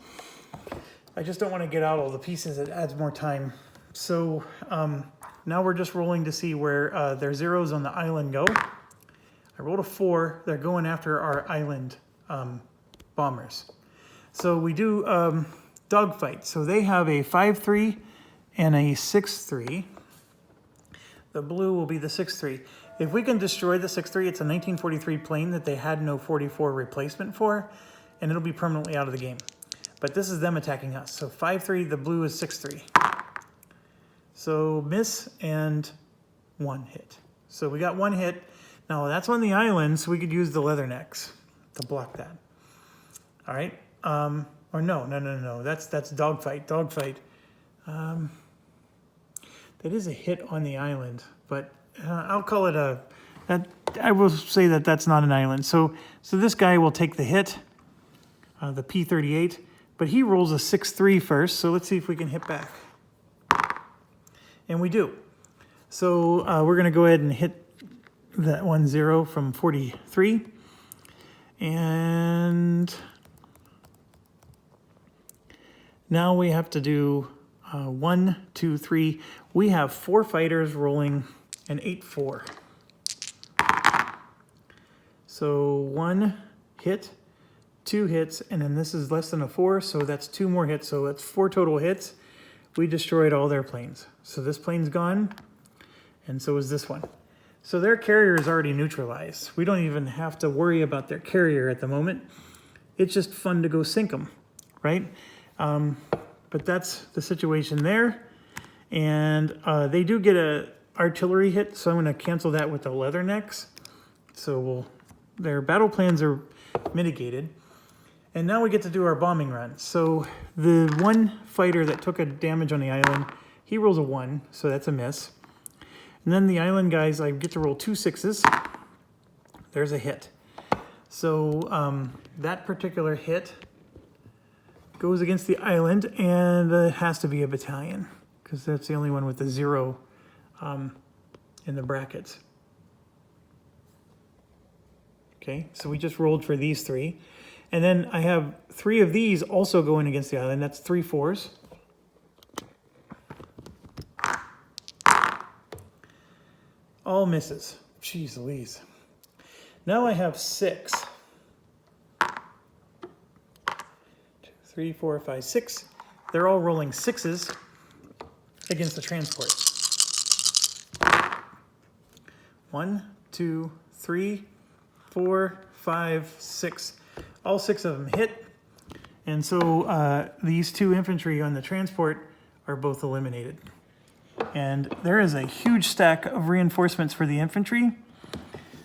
I just don't want to get out all the pieces. It adds more time. So now we're just rolling to see where their zeros on the island go. I rolled a 4. They're going after our island bombers. So we do dogfight. So they have a 5-3 and a 6-3. The blue will be the 6-3. If we can destroy the 6-3, it's a 1943 plane that they had no 44 replacement for, and it'll be permanently out of the game. But this is them attacking us. So 5-3, the blue is 6-3. So miss and 1 hit. So we got 1 hit. Now that's on the island, so we could use the leathernecks to block that. All right. Or no. That's dogfight. Dogfight. That is a hit on the island, but I'll call it a. I will say that that's not an island. So this guy will take the hit, the P-38, but he rolls a 6-3 first. So let's see if we can hit back, and we do. So we're going to go ahead and hit that 1-0 from 43, and now we have to do 1, 2, 3. We have 4 fighters rolling an 8-4. So 1 hit, 2 hits, and then this is less than a 4, so that's 2 more hits. So that's 4 total hits. We destroyed all their planes. So this plane's gone, and so is this one. So their carrier is already neutralized. We don't even have to worry about their carrier at the moment. It's just fun to go sink them, right? But that's the situation there. And they do get a artillery hit, so I'm going to cancel that with the leathernecks. So their battle plans are mitigated. And now we get to do our bombing run. So the 1 fighter that took a damage on the island, he rolls a 1, so that's a miss. And then the island guys, I get to roll 2 6s. There's a hit. So that particular hit goes against the island, and it has to be a battalion because that's the only one with the 0 in the brackets. Okay, so we just rolled for these 3. And then I have 3 of these also going against the island. That's 3 4s. All misses. Jeez Louise. Now I have 6. 2, 3, 4, 5, 6. They're all rolling 6s against the transport. 1, 2, 3, 4, 5, 6. All 6 of them hit. And so these 2 infantry on the transport are both eliminated. And there is a huge stack of reinforcements for the infantry.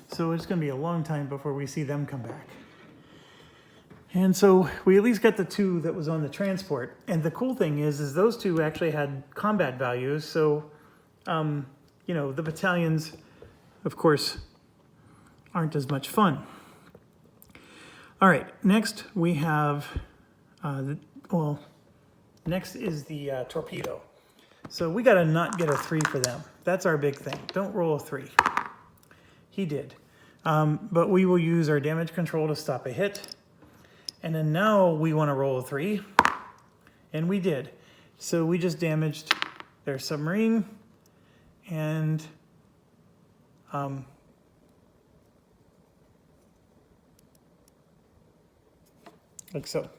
So it's going to be a long time before we see them come back. And so we at least got the 2 that was on the transport. And the cool thing is those 2 actually had combat values. So, you know, the battalions, of course, aren't as much fun. All right, next we have, next is the torpedo. So we got to not get a 3 for them. That's our big thing. Don't roll a 3. He did. But we will use our damage control to stop a hit. And then now we want to roll a 3. And we did. So we just damaged their submarine. And like so.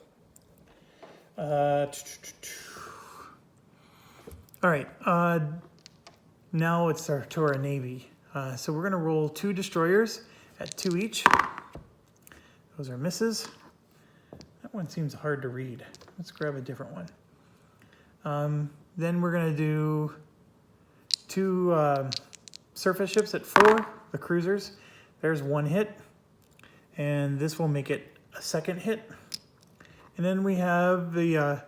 All right, now it's to our Navy. So we're gonna roll 2 destroyers at 2 each. Those are misses. That one seems hard to read. Let's grab a different one. Then we're gonna do 2 surface ships at 4, the cruisers. There's 1 hit, and this will make it a 2nd hit. And then we have the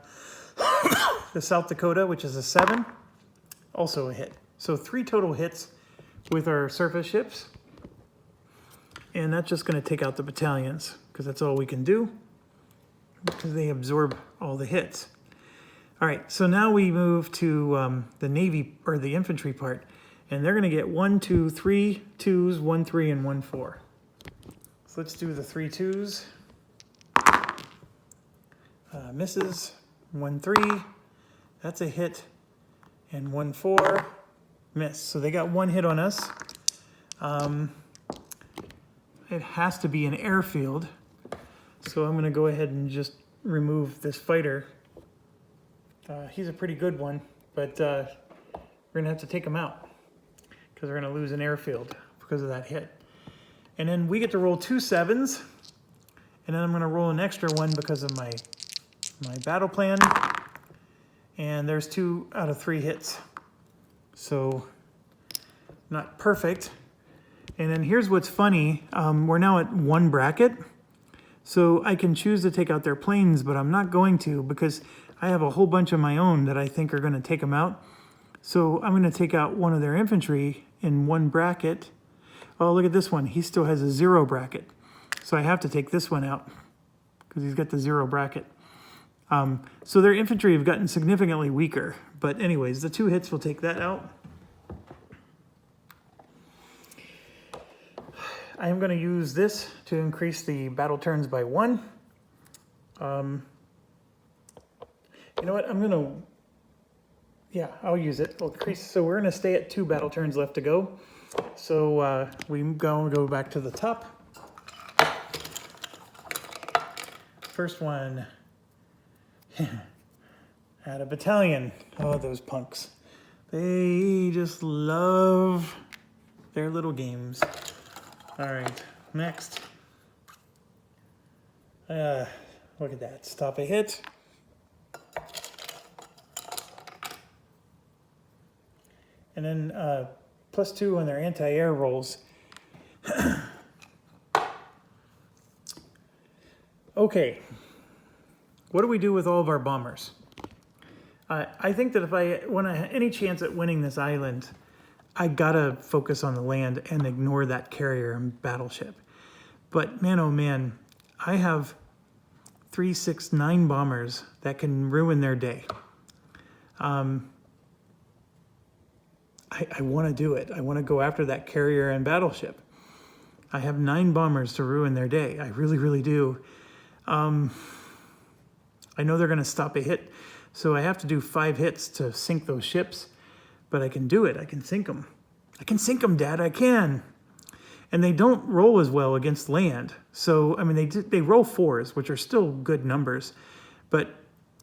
South Dakota, which is a 7, also a hit. So 3 total hits with our surface ships. And that's just going to take out the battalions, because that's all we can do, because they absorb all the hits. All right, so now we move to the Navy, or the infantry part, and they're going to get 1, 2, 3 2s, 1, 3, and 1, 4. So let's do the 3 2s. Misses. 1, 3. That's a hit. And 1, 4. Miss. So they got 1 hit on us. It has to be an airfield. So I'm going to go ahead and just remove this fighter. He's a pretty good one, but we're going to have to take him out because we're going to lose an airfield because of that hit. And then we get to roll 2 7s. And then I'm going to roll an extra one because of my battle plan. And there's 2 out of 3 hits. So not perfect. And then here's what's funny. We're now at 1 bracket. So I can choose to take out their planes, but I'm not going to because I have a whole bunch of my own that I think are going to take them out. So I'm going to take out one of their infantry in 1 bracket. Oh, look at this one. He still has a 0 bracket. So I have to take this one out because he's got the 0 bracket. So their infantry have gotten significantly weaker. But anyways, the 2 hits will take that out. I am going to use this to increase the battle turns by 1. You know what? I'm going to... Yeah, I'll use it. We'll increase. So we're going to stay at 2 battle turns left to go. So we're going to go back to the top. First one. Add a battalion. Oh, those punks. They just love their little games. All right, next. Look at that. Stop a hit. And then +2 on their anti-air rolls. Okay. What do we do with all of our bombers? I think that if I want any chance at winning this island, I gotta focus on the land and ignore that carrier and battleship. But man, oh man, I have 3, 6, 9 bombers that can ruin their day. I want to do it. I want to go after that carrier and battleship. I have 9 bombers to ruin their day. I really, really do. I know they're going to stop a hit, so I have to do 5 hits to sink those ships. But I can do it. I can sink them. I can sink them, Dad. I can. And they don't roll as well against land. So, I mean, they roll 4s, which are still good numbers. But,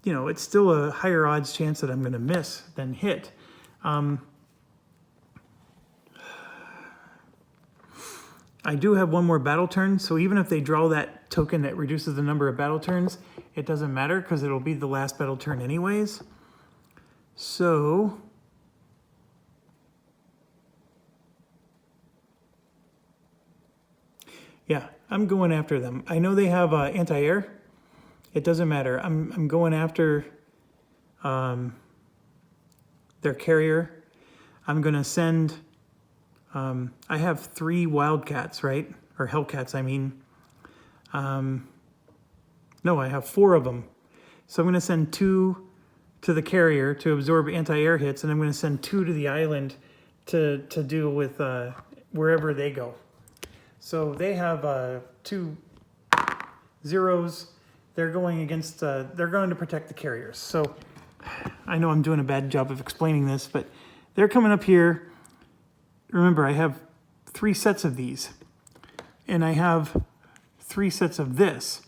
you know, it's still a higher odds chance that I'm going to miss than hit. I do have 1 more battle turn, so even if they draw that token that reduces the number of battle turns, it doesn't matter because it'll be the last battle turn anyways. So, yeah, I'm going after them. I know they have anti-air. It doesn't matter. I'm going after their carrier. I'm going to send... I have 3 Wildcats, right? Or Hellcats, I mean. No, I have 4 of them. So I'm going to send 2 to the carrier to absorb anti-air hits, and I'm going to send 2 to the island to deal with wherever they go. So they have 2 zeros. They're going against. They're going to protect the carriers. So I know I'm doing a bad job of explaining this, but they're coming up here. Remember, I have 3 sets of these, and I have 3 sets of this,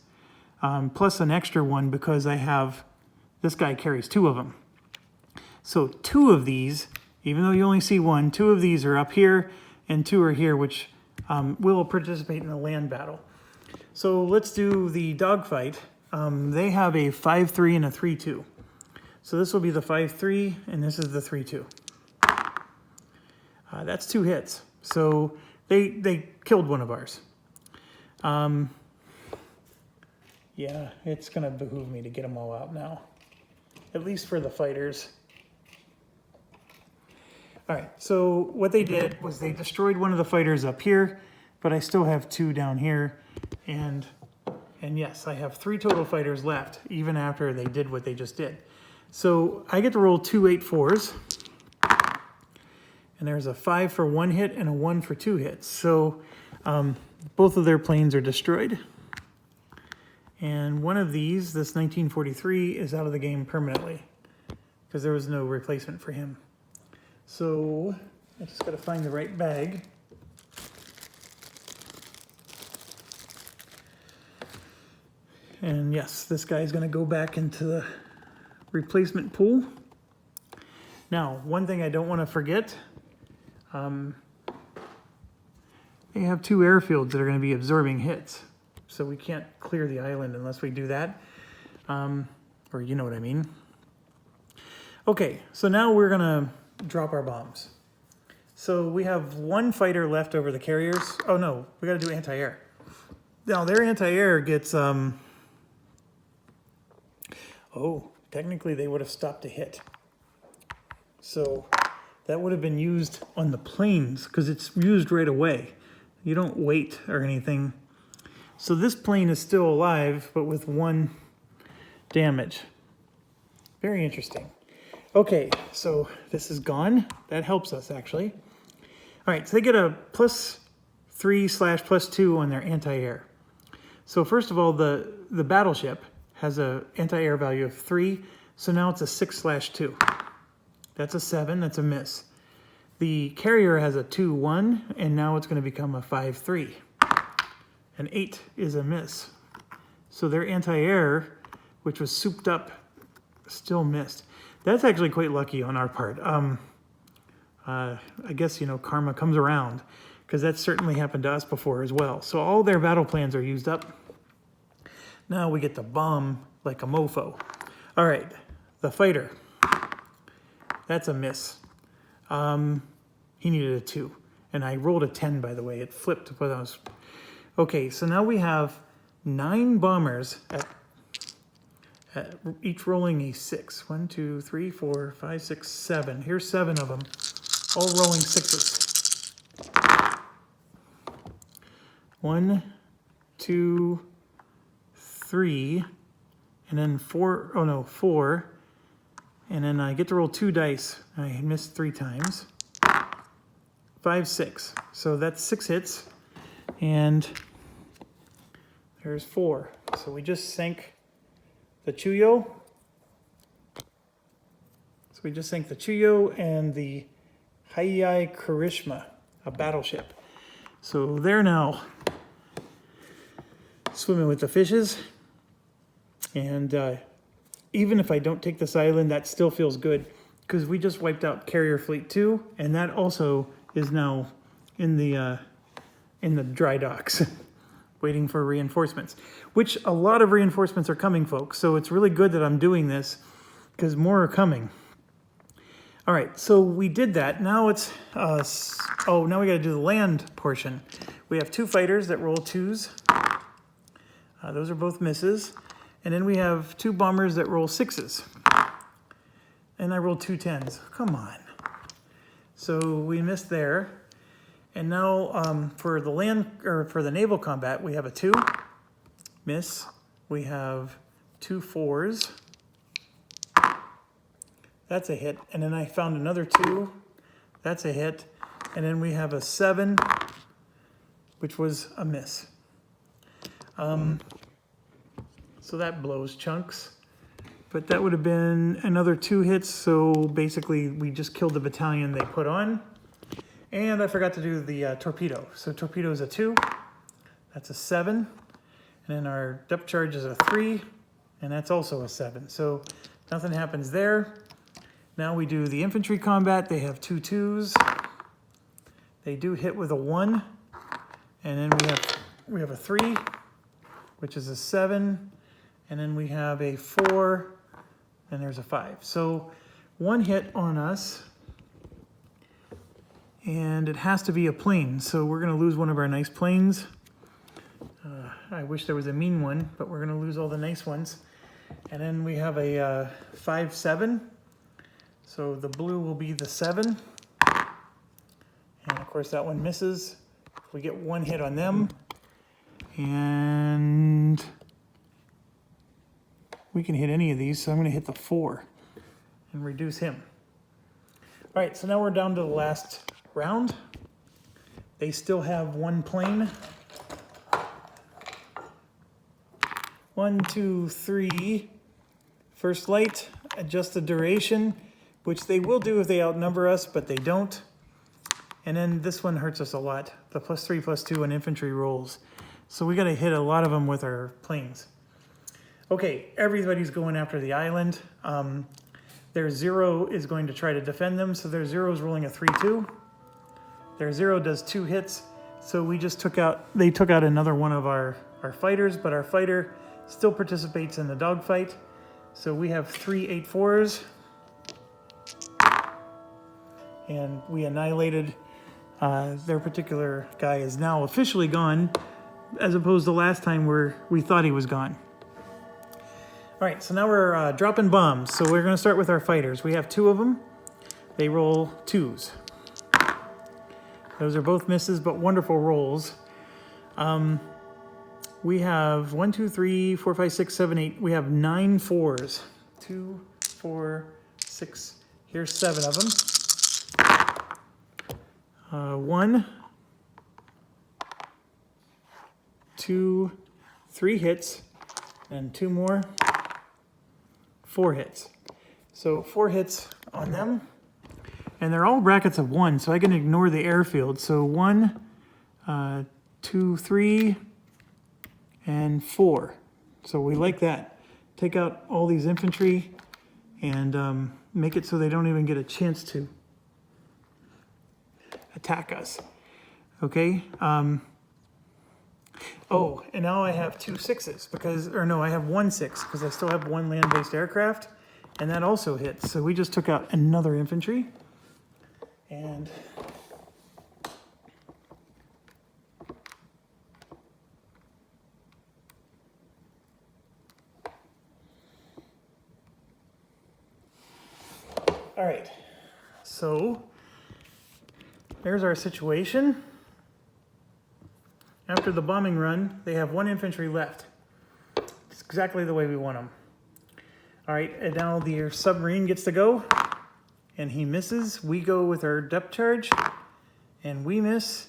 plus an extra one because I have, this guy carries 2 of them. So 2 of these, even though you only see 1, 2 of these are up here, and 2 are here, which will participate in the land battle. So let's do the dogfight. They have a 5-3 and a 3-2. So this will be the 5-3, and this is the 3-2. That's 2 hits. So they killed one of ours. Yeah, it's going to behoove me to get them all out now. At least for the fighters. All right, so what they did was they destroyed one of the fighters up here, but I still have 2 down here. And yes, I have 3 total fighters left, even after they did what they just did. So I get to roll 2 8-4s. And there's a 5 for 1 hit and a 1 for 2 hits. So both of their planes are destroyed. And one of these, this 1943, is out of the game permanently because there was no replacement for him. So I just got to find the right bag. And yes, this guy's going to go back into the replacement pool. Now, one thing I don't want to forget, they have 2 airfields that are going to be absorbing hits. So we can't clear the island unless we do that. Or you know what I mean. Okay, so now we're going to drop our bombs. So we have 1 fighter left over the carriers. Oh no, we got to do anti-air. Now their anti-air gets... oh, technically they would have stopped a hit. So that would have been used on the planes because it's used right away. You don't wait or anything. So this plane is still alive, but with 1 damage. Very interesting. Okay, so this is gone. That helps us, actually. All right, so they get a +3/+2 on their anti-air. So first of all, the battleship has a anti-air value of 3, so now it's a 6/2. That's a 7, that's a miss. The carrier has a 2-1, and now it's going to become a 5-3. An 8 is a miss. So their anti-air, which was souped up, still missed. That's actually quite lucky on our part. I guess, you know, karma comes around, because that certainly happened to us before as well. So all their battle plans are used up. Now we get to bomb like a mofo. All right, the fighter. That's a miss. He needed a 2. And I rolled a 10, by the way. It flipped when I was... Okay, so now we have 9 bombers at each rolling a 6. 1, 2, 3, 4, 5, 6, 7. Here's 7 of them, all rolling 6s. 1, 2, 3, and then 4. Oh no, 4. And then I get to roll 2 dice. I missed 3 times. 5, 6. So that's 6 hits. And there's 4. So we just sank the Chuyo. So we just sank the Chuyo and the Hayai Karishma, a battleship. So they're now swimming with the fishes. And even if I don't take this island, that still feels good because we just wiped out Carrier Fleet 2, and that also is now in the dry docks, waiting for reinforcements, which a lot of reinforcements are coming, folks. So it's really good that I'm doing this because more are coming. All right, so we did that. Now it's, now we got to do the land portion. We have 2 fighters that roll 2s. Those are both misses. And then we have 2 bombers that roll 6s. And I rolled 2 10s. Come on. So we missed there. And now for the land, or for the naval combat, we have a 2, miss. We have 2 4s. That's a hit. And then I found another 2. That's a hit. And then we have a 7, which was a miss. So that blows chunks. But that would have been another 2 hits. So basically we just killed the battalion they put on. And I forgot to do the torpedo. So torpedo is a 2. That's a 7. And then our depth charge is a 3. And that's also a 7. So nothing happens there. Now we do the infantry combat. They have 2 2s. They do hit with a 1. And then we have a 3, which is a 7. And then we have a 4. And there's a 5. So 1 hit on us. And it has to be a plane. So we're going to lose one of our nice planes. I wish there was a mean one, but we're going to lose all the nice ones. And then we have a 5 7. So the blue will be the 7. And of course that one misses. We get 1 hit on them. And we can hit any of these, so I'm going to hit the 4 and reduce him. All right, so now we're down to the last round. They still have 1 plane. 1, 2, 3. First light, adjust the duration, which they will do if they outnumber us, but they don't. And then this one hurts us a lot. The +3, +2 on infantry rolls. So we got to hit a lot of them with our planes. Okay, everybody's going after the island. Their 0 is going to try to defend them. So their 0 is rolling a 3 2. Their 0 does 2 hits. So we just they took out another one of our fighters, but our fighter still participates in the dogfight. So we have 3 8 4s. And we annihilated their particular guy is now officially gone, as opposed to last time where we thought he was gone. All right, so now we're dropping bombs. So we're going to start with our fighters. We have 2 of them. They roll 2s. Those are both misses, but wonderful rolls. We have 1, 2, 3, 4, 5, 6, 7, 8. We have 9 4s. 2, 4, 6. Here's 7 of them. 1, 2, 3 hits, and 2 more. 4 hits. So 4 hits on them. And they're all brackets of 1, so I can ignore the airfield. So 1, 2, 3, and 4. So we like that. Take out all these infantry and make it so they don't even get a chance to attack us. Okay. Oh, and now I have 2 6s I have 1 6 because I still have 1 land-based aircraft, and that also hits. So we just took out another infantry, and all right. So there's our situation. After the bombing run, they have 1 infantry left. It's exactly the way we want them. All right, and now the submarine gets to go, and he misses. We go with our depth charge, and Nimitz.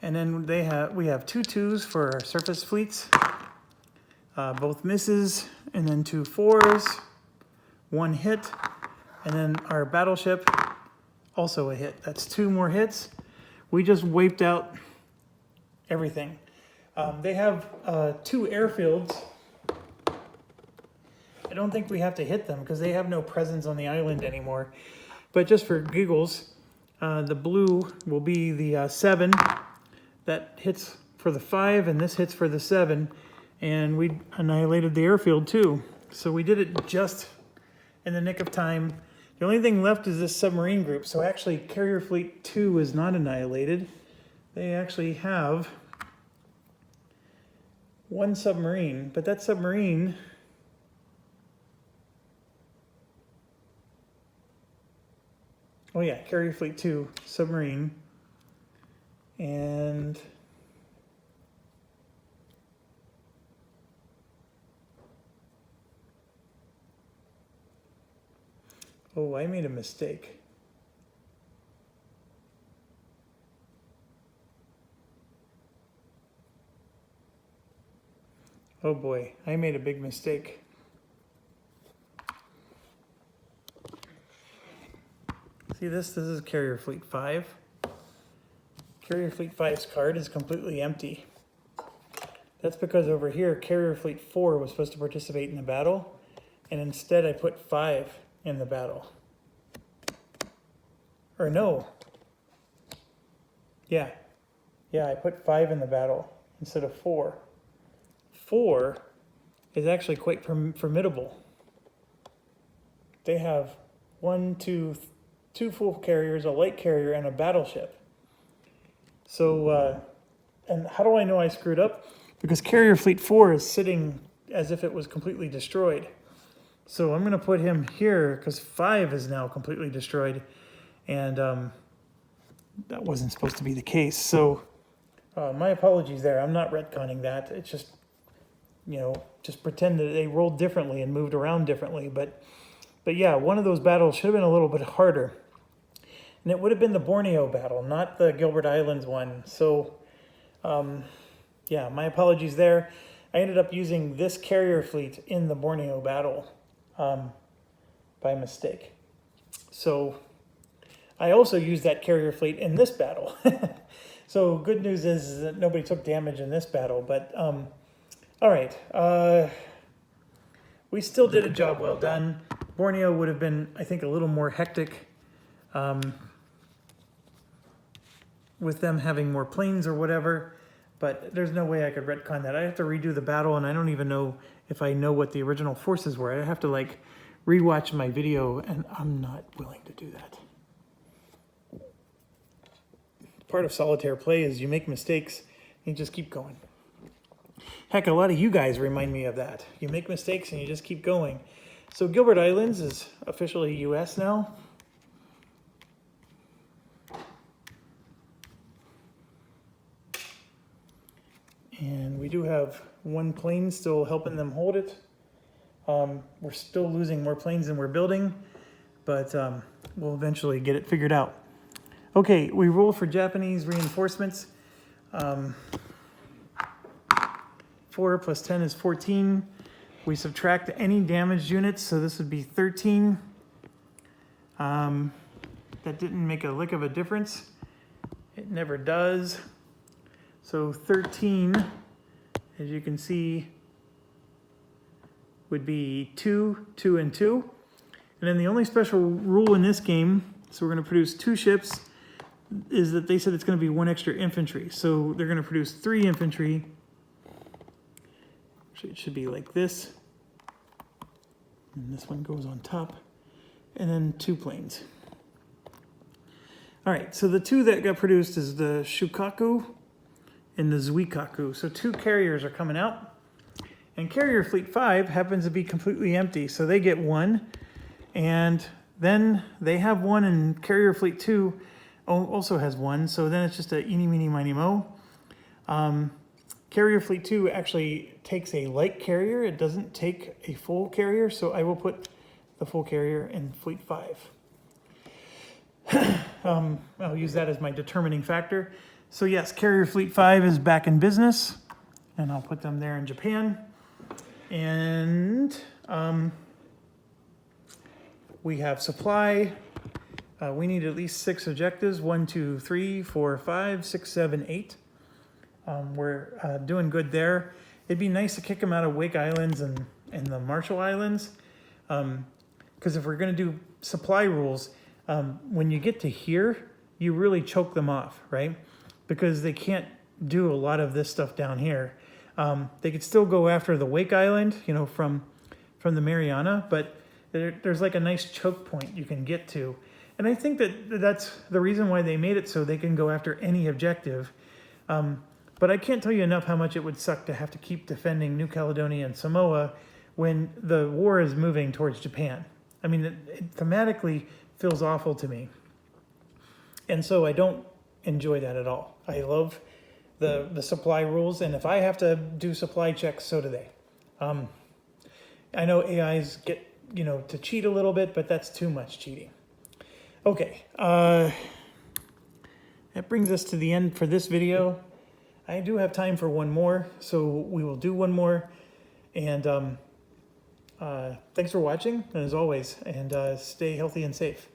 And then we have 2 2s for our surface fleets, both misses, and then 2 4s, 1 hit, and then our battleship, also a hit. That's 2 more hits. We just wiped out everything. They have 2 airfields. I don't think we have to hit them because they have no presence on the island anymore. But just for giggles, the blue will be the 7 that hits for the 5, and this hits for the 7. And we annihilated the airfield too. So we did it just in the nick of time. The only thing left is this submarine group. So actually Carrier Fleet 2 is not annihilated. They actually have 1 submarine, but that submarine oh yeah, Carrier Fleet 2 submarine, and oh, I made a mistake. Oh boy, I made a big mistake. See this? This is Carrier Fleet 5. Carrier Fleet 5's card is completely empty. That's because over here, Carrier Fleet 4 was supposed to participate in the battle, and instead I put 5 in the battle. Or no. Yeah, I put 5 in the battle instead of 4. 4 is actually quite formidable. They have 2 full carriers, a light carrier, and a battleship. So, and how do I know I screwed up? Because Carrier Fleet 4 is sitting as if it was completely destroyed. So I'm going to put him here because 5 is now completely destroyed. And that wasn't supposed to be the case. So my apologies there. I'm not retconning that. It's just, just pretend that they rolled differently and moved around differently. But yeah, one of those battles should have been a little bit harder. And it would have been the Borneo battle, not the Gilbert Islands one. So, yeah, my apologies there. I ended up using this carrier fleet in the Borneo battle by mistake. So I also used that carrier fleet in this battle. So good news is that nobody took damage in this battle. But, all right. We still did a job well done. Borneo would have been, I think, a little more hectic. With them having more planes or whatever, but there's no way I could retcon that. I have to redo the battle, and I don't even know if I know what the original forces were. I have to rewatch my video, and I'm not willing to do that. Part of solitaire play is you make mistakes and you just keep going. Heck, a lot of you guys remind me of that. You make mistakes and you just keep going. So Gilbert Islands is officially US now. And we do have 1 plane still helping them hold it. We're still losing more planes than we're building, but we'll eventually get it figured out. Okay, we roll for Japanese reinforcements. 4 plus 10 is 14. We subtract any damaged units, so this would be 13. That didn't make a lick of a difference. It never does. So 13, as you can see, would be 2, 2, and 2. And then the only special rule in this game, so we're going to produce 2 ships, is that they said it's going to be 1 extra infantry. So they're going to produce 3 infantry. Actually, it should be like this. And this one goes on top. And then 2 planes. All right, so the 2 that got produced is the Shukaku and the Zuikaku. So 2 carriers are coming out. And Carrier Fleet 5 happens to be completely empty. So they get 1. And then they have 1, and Carrier Fleet 2 also has 1. So then it's just a eeny, meeny, miny, mo. Carrier Fleet 2 actually takes a light carrier. It doesn't take a full carrier. So I will put the full carrier in Fleet 5. I'll use that as my determining factor. So yes, Carrier Fleet 5 is back in business, and I'll put them there in Japan. And we have supply. We need at least 6 objectives, 1, 2, 3, 4, 5, 6, 7, 8. We're doing good there. It'd be nice to kick them out of Wake Islands and the Marshall Islands. Because if we're going to do supply rules, when you get to here, you really choke them off, right? Because they can't do a lot of this stuff down here. They could still go after the Wake Island, you know, from the Mariana, but there's like a nice choke point you can get to. And I think that's the reason why they made it, so they can go after any objective. But I can't tell you enough how much it would suck to have to keep defending New Caledonia and Samoa when the war is moving towards Japan. I mean, it thematically feels awful to me. And so I don't enjoy that at all. I love the supply rules, and if I have to do supply checks, so do they. I know AIs get, you know, to cheat a little bit, but that's too much cheating. Okay, that brings us to the end for this video. I do have time for one more, so we will do one more. And thanks for watching, and as always, and stay healthy and safe.